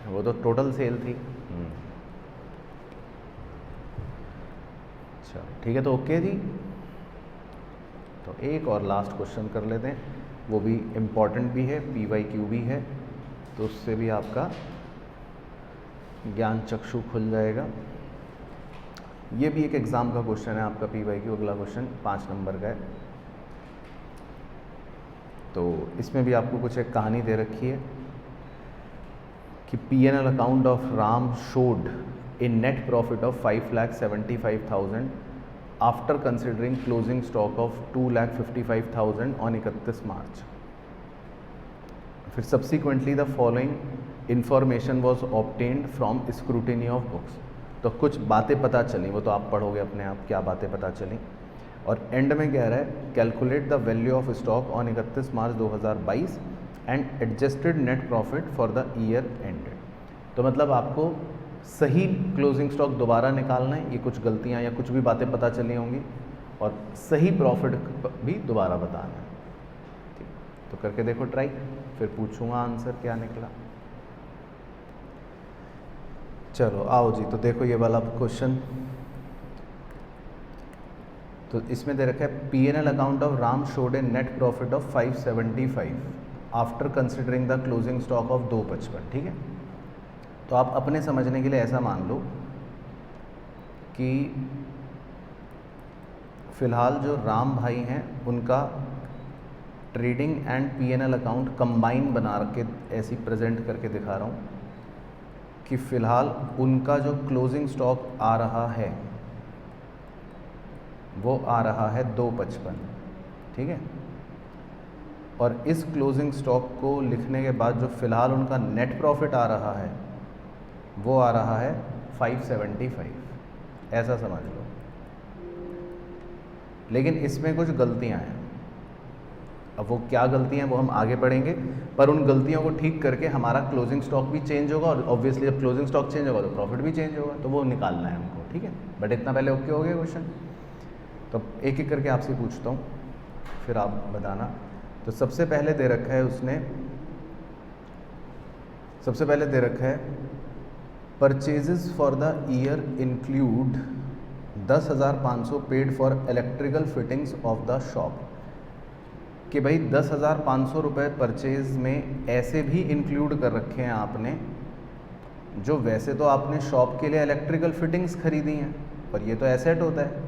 Speaker 1: वो तो टोटल सेल थी। अच्छा ठीक है, तो ओके जी। तो एक और लास्ट क्वेश्चन कर लेते हैं, वो भी इम्पॉर्टेंट भी है, PYQ भी है, तो उससे भी आपका ज्ञान चक्षु खुल जाएगा। ये भी एक एग्ज़ाम का क्वेश्चन है आपका PYQ। अगला क्वेश्चन 5 नंबर का है। तो इसमें भी आपको कुछ एक कहानी दे रखी है कि P&L account of Ram showed A net profit of 5,75,000 after considering closing stock of 2,55,000 on 31 मार्च। फिर subsequently the following information was obtained from scrutiny of books. तो कुछ बातें पता चली, वो तो आप पढ़ोगे अपने आप क्या बातें पता चली। और एंड में कह रहा है, calculate the value of stock on 31 March 2022 and adjusted net profit for the year ended. तो मतलब आपको सही क्लोजिंग स्टॉक दोबारा निकालना है, ये कुछ गलतियाँ या कुछ भी बातें पता चली होंगी, और सही प्रॉफिट भी दोबारा बताना है। ठीक, तो करके देखो ट्राई, फिर पूछूंगा आंसर क्या निकला। चलो आओ जी, तो देखो ये वाला क्वेश्चन। तो इसमें दे रखा है P&L account of Ram showed A net profit of 575 after considering the closing stock of 255। ठीक है, तो आप अपने समझने के लिए ऐसा मान लो कि फ़िलहाल जो राम भाई हैं उनका trading and P&L account combine बना के ऐसी प्रेजेंट करके दिखा रहा हूँ कि फ़िलहाल उनका जो क्लोजिंग स्टॉक आ रहा है वो आ रहा है 255। ठीक है, और इस क्लोजिंग स्टॉक को लिखने के बाद जो फ़िलहाल उनका नेट प्रॉफिट आ रहा है वो आ रहा है 575, ऐसा समझ लो। लेकिन इसमें कुछ गलतियां हैं। अब वो क्या गलतियां हैं वो हम आगे पढ़ेंगे, पर उन गलतियों को ठीक करके हमारा क्लोजिंग स्टॉक भी चेंज होगा, और ऑब्वियसली जब क्लोजिंग स्टॉक चेंज होगा तो प्रॉफिट भी चेंज होगा, तो वो निकालना है हमको, ठीक है। बट इतना पहले ओके हो गया क्वेश्चन। तो एक एक करके आपसे पूछता हूँ, फिर आप बताना। तो सबसे पहले दे रखा है उसने, सबसे पहले दे रखा है purchases for the year include 10,500 paid for electrical fittings of the shop, कि भाई 10,500 रुपये परचेज में ऐसे भी इंक्लूड कर रखे हैं आपने जो वैसे तो आपने शॉप के लिए इलेक्ट्रिकल फिटिंग्स खरीदी हैं, पर ये तो एसेट होता है।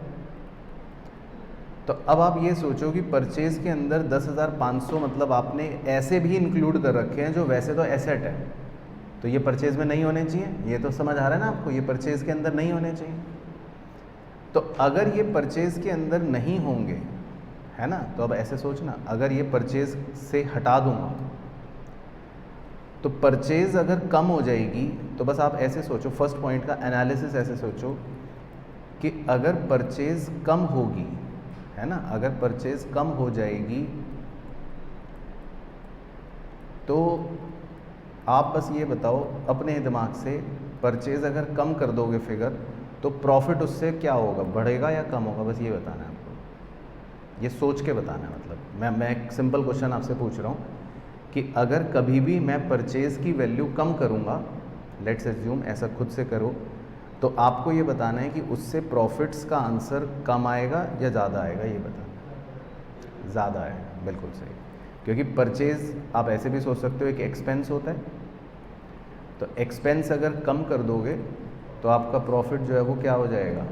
Speaker 1: तो अब आप ये सोचो कि परचेज के अंदर 10,500 मतलब आपने ऐसे भी इंक्लूड कर रखे हैं जो वैसे तो एसेट है, तो ये परचेज में नहीं होने चाहिए। ये तो समझ आ रहा है ना आपको, ये परचेज के अंदर नहीं होने चाहिए। तो अगर ये परचेज के अंदर नहीं होंगे, है ना, तो अब ऐसे सोचना, अगर ये परचेज से हटा दूंगा तो परचेज अगर कम हो जाएगी, तो बस आप ऐसे सोचो, फर्स्ट पॉइंट का एनालिसिस ऐसे सोचो कि अगर परचेज कम होगी, है ना, अगर परचेज कम हो जाएगी तो आप बस ये बताओ अपने दिमाग से, परचेज अगर कम कर दोगे फिगर तो प्रॉफिट उससे क्या होगा, बढ़ेगा या कम होगा, बस ये बताना है आपको, ये सोच के बताना है। मतलब मैं एक सिंपल क्वेश्चन आपसे पूछ रहा हूँ कि अगर कभी भी मैं परचेज की वैल्यू कम करूँगा, लेट्स एज्यूम ऐसा खुद से करो, तो आपको ये बताना है कि उससे प्रॉफिट्स का आंसर कम आएगा या ज़्यादा आएगा, ये बताना। ज़्यादा आएगा, बिल्कुल सही, क्योंकि परचेज आप ऐसे भी सोच सकते हो एक एक्सपेंस होता है, तो एक्सपेंस अगर कम कर दोगे तो आपका प्रॉफिट जो है वो क्या हो जाएगा,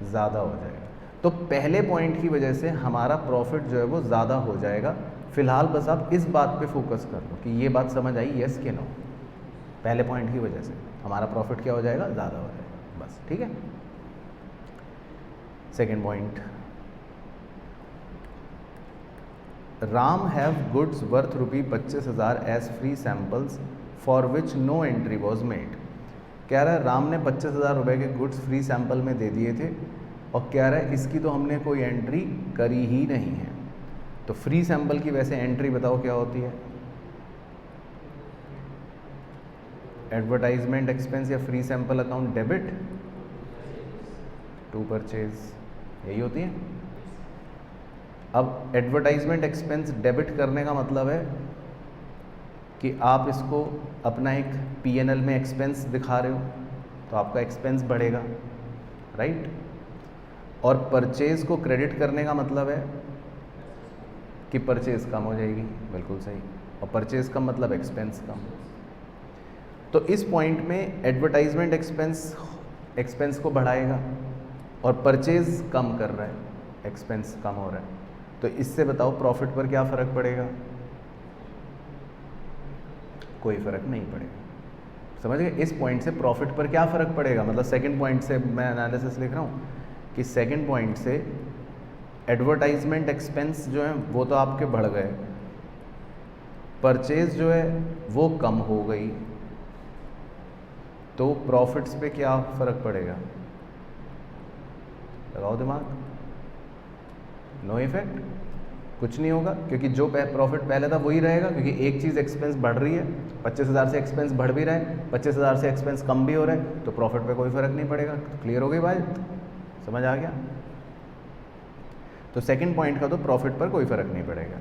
Speaker 1: ज़्यादा हो जाएगा। तो पहले पॉइंट की वजह से हमारा प्रॉफिट जो है वो ज़्यादा हो जाएगा। फिलहाल बस आप इस बात पे फोकस कर लो कि ये बात समझ आई, यस कि नो। पहले पॉइंट की वजह से हमारा प्रॉफिट क्या हो जाएगा, ज़्यादा हो जाएगा, बस, ठीक है। Second point, Ram have goods worth ₹25,000 as free samples for which no entry was made. कह रहा है राम ने 25,000 रुपये के गुड्स फ्री सैंपल में दे दिए थे, और कह रहा है इसकी तो हमने कोई एंट्री करी ही नहीं है। तो फ्री सैंपल की वैसे एंट्री बताओ क्या होती है, एडवर्टाइजमेंट एक्सपेंस या free sample account debit to purchase, यही होती है। अब एडवर्टाइजमेंट एक्सपेंस डेबिट करने का मतलब है कि आप इसको अपना एक P&L में एक्सपेंस दिखा रहे हो, तो आपका एक्सपेंस बढ़ेगा, राइट। और परचेज को क्रेडिट करने का मतलब है कि परचेज कम हो जाएगी, बिल्कुल सही, और परचेज कम मतलब एक्सपेंस कम। तो इस पॉइंट में एडवर्टाइजमेंट एक्सपेंस को बढ़ाएगा और परचेज कम कर रहा है, एक्सपेंस कम हो रहा है, तो इससे बताओ प्रॉफिट पर क्या फ़र्क पड़ेगा, कोई फ़र्क नहीं पड़ेगा। समझ गए, इस पॉइंट से प्रॉफिट पर क्या फ़र्क पड़ेगा, मतलब सेकंड पॉइंट से मैं एनालिसिस लिख रहा हूँ कि सेकंड पॉइंट से एडवर्टाइजमेंट एक्सपेंस जो है वो तो आपके बढ़ गए, परचेज जो है वो कम हो गई, तो प्रॉफिट्स पे क्या फ़र्क पड़ेगा, लगाओ दिमाग, नो इफेक्ट, कुछ नहीं होगा, क्योंकि जो प्रॉफिट पहले था वही रहेगा, क्योंकि एक चीज़ एक्सपेंस बढ़ रही है, 25,000 से एक्सपेंस बढ़ भी रहा है, 25,000 से एक्सपेंस कम भी हो रहा है, तो प्रॉफिट पे कोई फ़र्क नहीं पड़ेगा। तो क्लियर हो गई बात, समझ आ गया। तो सेकंड पॉइंट का तो प्रॉफिट पर कोई फ़र्क नहीं पड़ेगा।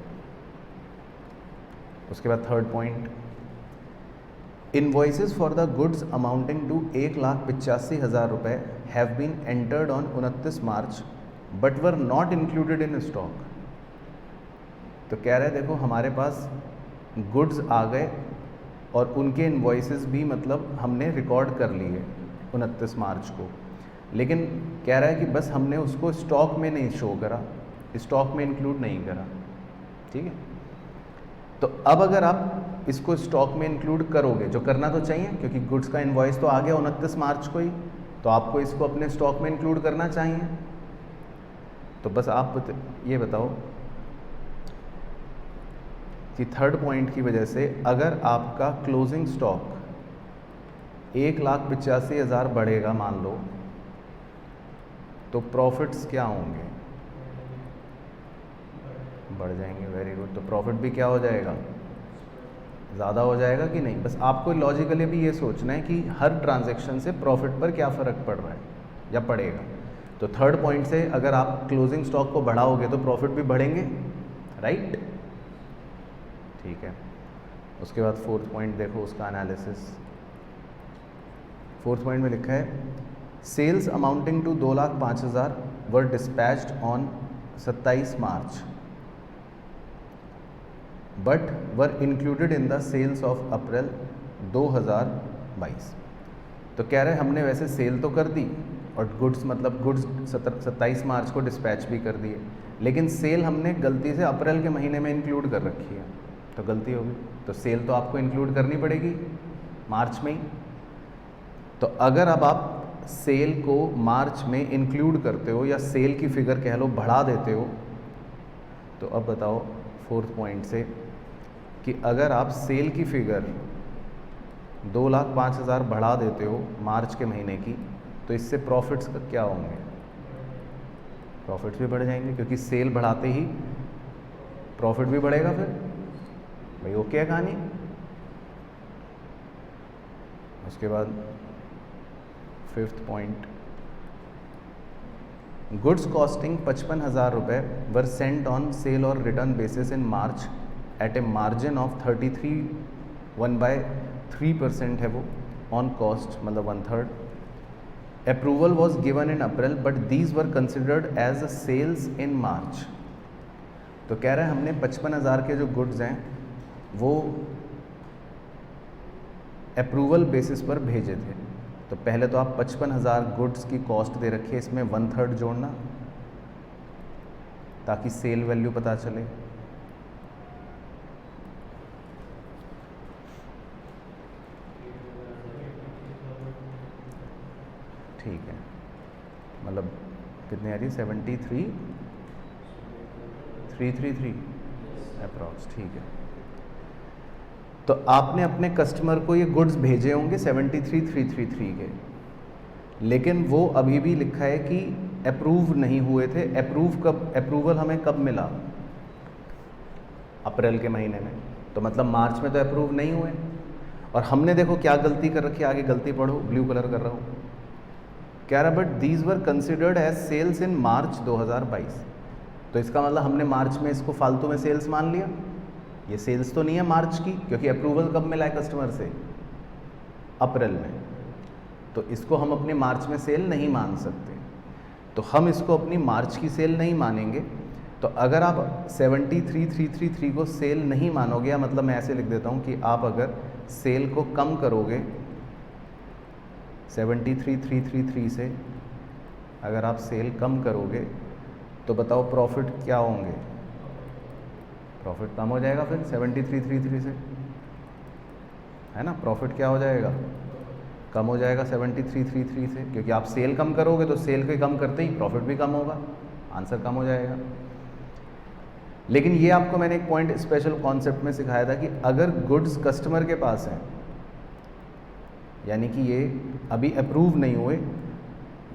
Speaker 1: उसके बाद third point, invoices for the goods amounting to 1,85,000 रुपये have been entered on 29 March but were not included in stock. तो कह रहे हैं देखो हमारे पास गुड्स आ गए और उनके इनवॉइसेस भी मतलब हमने रिकॉर्ड कर लिए 29 मार्च को, लेकिन कह रहा है कि बस हमने उसको स्टॉक में नहीं शो करा, स्टॉक में इंक्लूड नहीं करा, ठीक है। तो अब अगर आप इसको स्टॉक में इंक्लूड करोगे, जो करना तो चाहिए क्योंकि गुड्स का इनवॉइस तो आ गया 29 मार्च को ही, तो आपको इसको अपने स्टॉक में इंक्लूड करना चाहिए। तो बस आप ये बताओ कि थर्ड पॉइंट की वजह से अगर आपका क्लोजिंग स्टॉक 1,85,000 बढ़ेगा मान लो, तो प्रॉफिट्स क्या होंगे? बढ़ जाएंगे। Very good. तो प्रॉफिट भी क्या हो जाएगा? ज़्यादा हो जाएगा कि नहीं? बस आपको लॉजिकली भी ये सोचना है कि हर ट्रांजैक्शन से प्रॉफिट पर क्या फ़र्क पड़ रहा है या पड़ेगा। तो थर्ड पॉइंट से अगर आप क्लोजिंग स्टॉक को बढ़ाओगे तो प्रॉफिट भी बढ़ेंगे, राइट? ठीक है। उसके बाद फोर्थ पॉइंट देखो, उसका एनालिसिस। फोर्थ पॉइंट में लिखा है sales amounting to 2,05,000 were dispatched on 27 March but were included in the sales of April 2022। तो कह रहे हैं हमने वैसे सेल तो कर दी और गुड्स मतलब गुड्स 27 मार्च को डिस्पैच भी कर दिए, लेकिन सेल हमने गलती से अप्रैल के महीने में इंक्लूड कर रखी है, तो गलती होगी। तो सेल तो आपको इंक्लूड करनी पड़ेगी मार्च में ही। तो अगर अब आप सेल को मार्च में इंक्लूड करते हो या सेल की फिगर कह लो बढ़ा देते हो, तो अब बताओ फोर्थ पॉइंट से कि अगर आप सेल की फिगर 2,05,000 बढ़ा देते हो मार्च के महीने की, तो इससे प्रॉफिट्स का क्या होंगे? प्रॉफिट्स भी बढ़ जाएंगे, क्योंकि सेल बढ़ाते ही प्रॉफिट भी बढ़ेगा। फिर भाई ओके है कहानी। उसके बाद फिफ्थ पॉइंट, गुड्स कॉस्टिंग 55,000 रुपये वर सेंट ऑन सेल और return basis in March at a margin of 33 1/3% है वो ऑन कॉस्ट, मतलब 1/3। Approval was given in April but these were considered as a sales in March. तो कह रहे हैं हमने 55,000 के जो गुड्स हैं वो अप्रूवल बेसिस पर भेजे थे। तो पहले तो आप 55,000 गुड्स की कॉस्ट दे रखी है, इसमें 1/3 जोड़ना ताकि सेल वैल्यू पता चले। ठीक है, मतलब कितनी आ रही है? 73,333 अप्रॉक्स। ठीक है, तो आपने अपने कस्टमर को ये गुड्स भेजे होंगे 73,333 के, लेकिन वो अभी भी लिखा है कि अप्रूव नहीं हुए थे। अप्रूवल हमें कब मिला? अप्रैल के महीने में। तो मतलब मार्च में तो अप्रूव नहीं हुए। और हमने देखो क्या गलती कर रखी है, आगे गलती पढ़ो, ब्लू कलर कर रहा हूँ। कह रहा but these were considered as sales in March 2022। तो इसका मतलब हमने मार्च में इसको फालतू में सेल्स मान लिया। ये सेल्स तो नहीं है मार्च की, क्योंकि अप्रूवल कब मिला है कस्टमर से? अप्रैल में। तो इसको हम अपने मार्च में सेल नहीं मान सकते, तो हम इसको अपनी मार्च की सेल नहीं मानेंगे। तो अगर आप 73,333 को सेल नहीं मानोगे, या मतलब मैं ऐसे लिख देता हूँ कि आप अगर सेल को कम करोगे 73,333 से, अगर आप सेल कम करोगे तो बताओ प्रॉफिट क्या होंगे? प्रॉफिट कम हो जाएगा फिर 73,333 से, है ना? प्रॉफिट क्या हो जाएगा? कम हो जाएगा 73,333 से, क्योंकि आप सेल कम करोगे तो सेल के कम करते ही प्रॉफिट भी कम होगा, आंसर कम हो जाएगा। लेकिन ये आपको मैंने एक पॉइंट स्पेशल कॉन्सेप्ट में सिखाया था कि अगर गुड्स कस्टमर के पास हैं, यानी कि ये अभी अप्रूव नहीं हुए,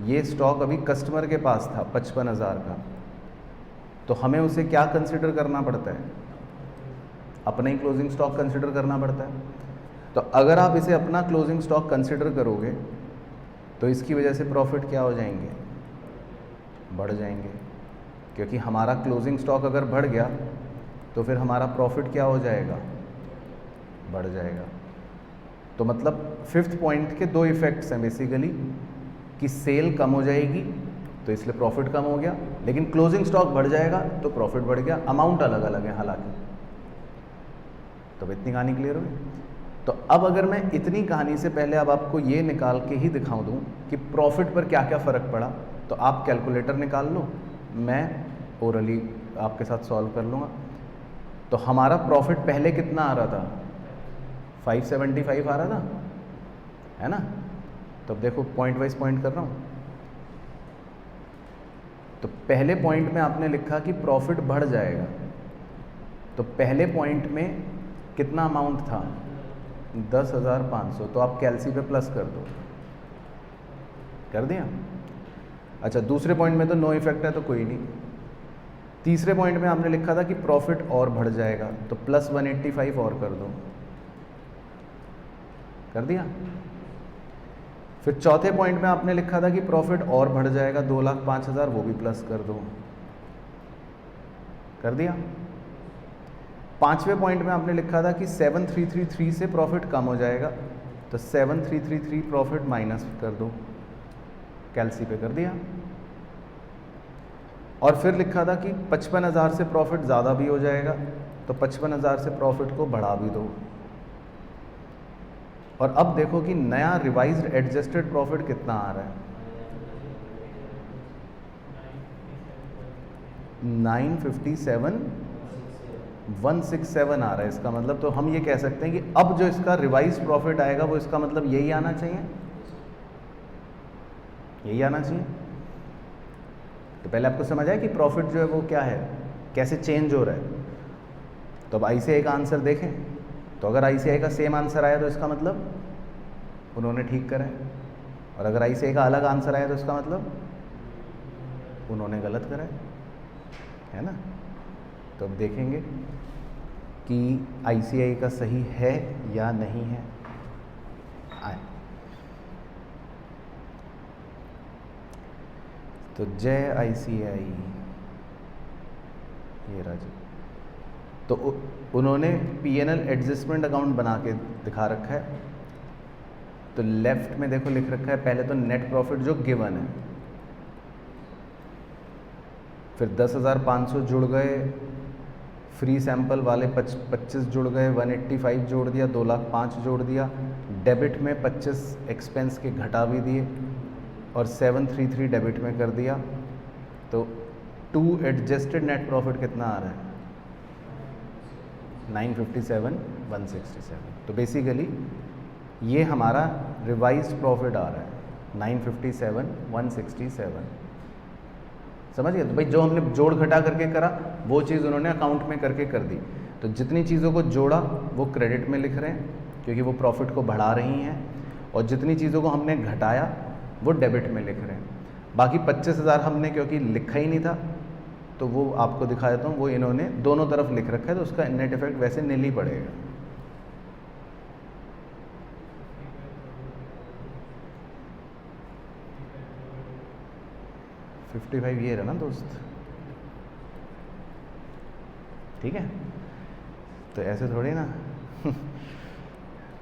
Speaker 1: ये स्टॉक अभी कस्टमर के पास था 55,000 का, तो हमें उसे क्या कंसिडर करना पड़ता है? अपना ही क्लोजिंग स्टॉक कंसिडर करना पड़ता है। तो अगर आप इसे अपना क्लोजिंग स्टॉक कंसिडर करोगे तो इसकी वजह से प्रॉफिट क्या हो जाएंगे? बढ़ जाएंगे, क्योंकि हमारा क्लोजिंग स्टॉक अगर बढ़ गया तो फिर हमारा प्रॉफिट क्या हो जाएगा? बढ़ जाएगा। तो मतलब फिफ्थ पॉइंट के दो इफ़ेक्ट्स हैं बेसिकली, कि सेल कम हो जाएगी तो इसलिए प्रॉफिट कम हो गया, लेकिन क्लोजिंग स्टॉक बढ़ जाएगा तो प्रॉफिट बढ़ गया। अमाउंट अलग अलग है हालांकि। तो इतनी कहानी क्लियर हुई। तो अब अगर मैं इतनी कहानी से पहले अब आपको ये निकाल के ही दिखाऊं दूं कि प्रॉफिट पर क्या क्या फ़र्क पड़ा, तो आप कैलकुलेटर निकाल लो, मैं ओरली आपके साथ सॉल्व कर लूँगा। तो हमारा प्रॉफिट पहले कितना आ रहा था? 575 आ रहा था, है ना? तो अब देखो पॉइंट वाइज पॉइंट कर रहा हूँ। तो पहले पॉइंट में आपने लिखा कि प्रॉफिट बढ़ जाएगा, तो पहले पॉइंट में कितना अमाउंट था 10,500, तो आप कैलसी पे प्लस कर दो, कर दिया। अच्छा दूसरे पॉइंट में तो नो इफेक्ट है तो कोई नहीं। तीसरे पॉइंट में आपने लिखा था कि प्रॉफिट और बढ़ जाएगा, तो प्लस 185 और कर दो, कर दिया। फिर चौथे पॉइंट में आपने लिखा था कि प्रॉफिट और बढ़ जाएगा 2,05,000, वो भी प्लस कर दो, कर दिया। पांचवें पॉइंट में आपने लिखा था कि 7,333 से प्रॉफिट कम हो जाएगा, तो 7,333 प्रॉफिट माइनस कर दो, कैलसी पे कर दिया। और फिर लिखा था कि 55,000 से प्रॉफिट ज़्यादा भी हो जाएगा, तो 55,000 से प्रॉफिट को बढ़ा भी दो। और अब देखो कि नया रिवाइज्ड एडजस्टेड प्रॉफिट कितना आ रहा है, 957,167 आ रहा है। इसका मतलब तो हम ये कह सकते हैं कि अब जो इसका रिवाइज्ड प्रॉफिट आएगा वो इसका मतलब यही आना चाहिए, यही आना चाहिए। तो पहले आपको समझ आया कि प्रॉफिट जो है वो क्या है, कैसे चेंज हो रहा है। तो अब ICAI का आंसर देखें, तो अगर ICAI का सेम आंसर आया तो इसका मतलब उन्होंने ठीक करा है, और अगर ICAI का अलग आंसर आया तो इसका मतलब उन्होंने गलत करा है ना। तो अब देखेंगे कि ICAI का सही है या नहीं है। आए तो जय ICAI, ये राजा। तो उन्होंने P&L एडजस्टमेंट अकाउंट बना के दिखा रखा है। तो लेफ्ट में देखो लिख रखा है पहले तो नेट प्रॉफिट जो गिवन है, फिर 10,500 जुड़ गए, फ्री सैंपल वाले 25 जुड़ गए, 185 जोड़ दिया, 2,05,000 जोड़ दिया, डेबिट में 25 एक्सपेंस के घटा भी दिए, और 733 डेबिट में कर दिया। तो टू एडजस्टेड नेट प्रॉफिट कितना आ रहा है, 957,167। तो बेसिकली ये हमारा रिवाइज्ड प्रॉफिट आ रहा है 957,167। समझ गए। तो भाई जो हमने जोड़ घटा करके करा वो चीज़ उन्होंने अकाउंट में करके कर दी। तो जितनी चीज़ों को जोड़ा वो क्रेडिट में लिख रहे हैं क्योंकि वो प्रॉफिट को बढ़ा रही हैं, और जितनी चीज़ों को हमने घटाया वो डेबिट में लिख रहे हैं। बाकी 25,000 हमने क्योंकि लिखा ही नहीं था तो वो आपको दिखा देता हूँ, वो इन्होंने दोनों तरफ लिख रखा है, तो उसका नेट इफेक्ट वैसे नील ही पड़ेगा। $55 ये रहा ना दोस्त, ठीक है। तो ऐसे थोड़ी ना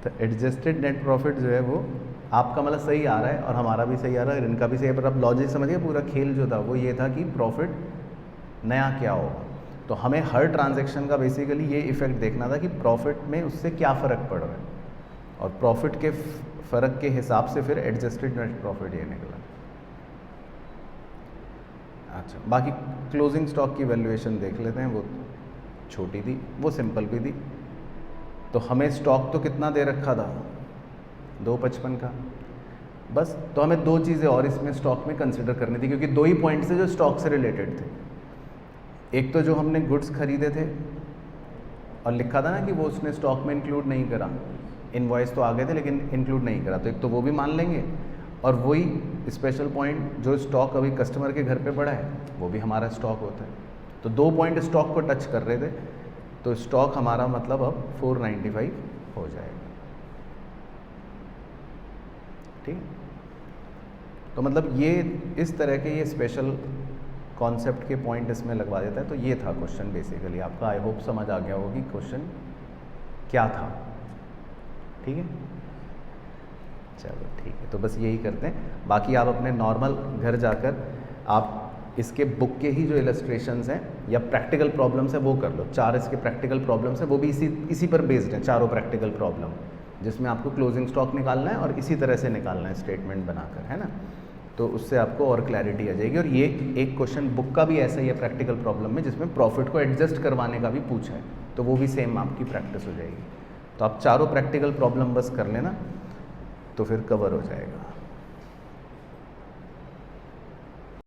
Speaker 1: तो एडजस्टेड नेट प्रॉफिट जो है वो आपका मतलब सही आ रहा है और हमारा भी सही आ रहा है, इनका भी सही है। पर अब लॉजिक समझिए, पूरा खेल जो था वो ये था कि प्रॉफिट नया क्या होगा। तो हमें हर ट्रांजैक्शन का बेसिकली ये इफेक्ट देखना था कि प्रॉफिट में उससे क्या फ़र्क पड़ रहा है, और प्रॉफिट के फ़र्क के हिसाब से फिर एडजस्टेड नेट प्रॉफिट ये निकला। अच्छा, बाकी क्लोजिंग स्टॉक की वैल्यूएशन देख लेते हैं। वो छोटी थी, वो सिंपल भी थी। तो हमें स्टॉक तो कितना दे रखा था, 255 का बस। तो हमें दो चीज़ें और इसमें स्टॉक में कंसिडर करनी थी, क्योंकि दो ही पॉइंट्स थे जो स्टॉक से रिलेटेड थे। एक तो जो हमने गुड्स खरीदे थे और लिखा था ना कि वो उसने स्टॉक में इंक्लूड नहीं करा, इनवॉइस तो आ गए थे लेकिन इंक्लूड नहीं करा, तो एक तो वो भी मान लेंगे। और वही स्पेशल पॉइंट जो स्टॉक अभी कस्टमर के घर पे पड़ा है वो भी हमारा स्टॉक होता है। तो दो पॉइंट स्टॉक को टच कर रहे थे, तो स्टॉक हमारा मतलब अब 495 हो जाएगा, ठीक। तो मतलब ये इस तरह के ये स्पेशल कॉन्सेप्ट के पॉइंट इसमें लगवा देता है। तो ये था क्वेश्चन बेसिकली आपका। आई होप समझ आ गया होगा कि क्वेश्चन क्या था, ठीक है। चलो ठीक है, तो बस यही करते हैं। बाकी आप अपने नॉर्मल घर जाकर आप इसके बुक के ही जो इलस्ट्रेशंस हैं या प्रैक्टिकल प्रॉब्लम्स है वो कर लो। 4 इसके प्रैक्टिकल प्रॉब्लम्स हैं, वो भी इसी पर बेस्ड हैं, चारों प्रैक्टिकल प्रॉब्लम, जिसमें आपको क्लोजिंग स्टॉक निकालना है और इसी तरह से निकालना है स्टेटमेंट बनाकर, है ना। तो उससे आपको और क्लैरिटी आ जाएगी। और ये एक क्वेश्चन बुक का भी ऐसा ही है प्रैक्टिकल प्रॉब्लम में, जिसमें प्रॉफिट को एडजस्ट करवाने का भी पूछा है, तो वो भी सेम आपकी प्रैक्टिस हो जाएगी। तो आप चारों प्रैक्टिकल प्रॉब्लम बस कर लेना तो फिर कवर हो जाएगा।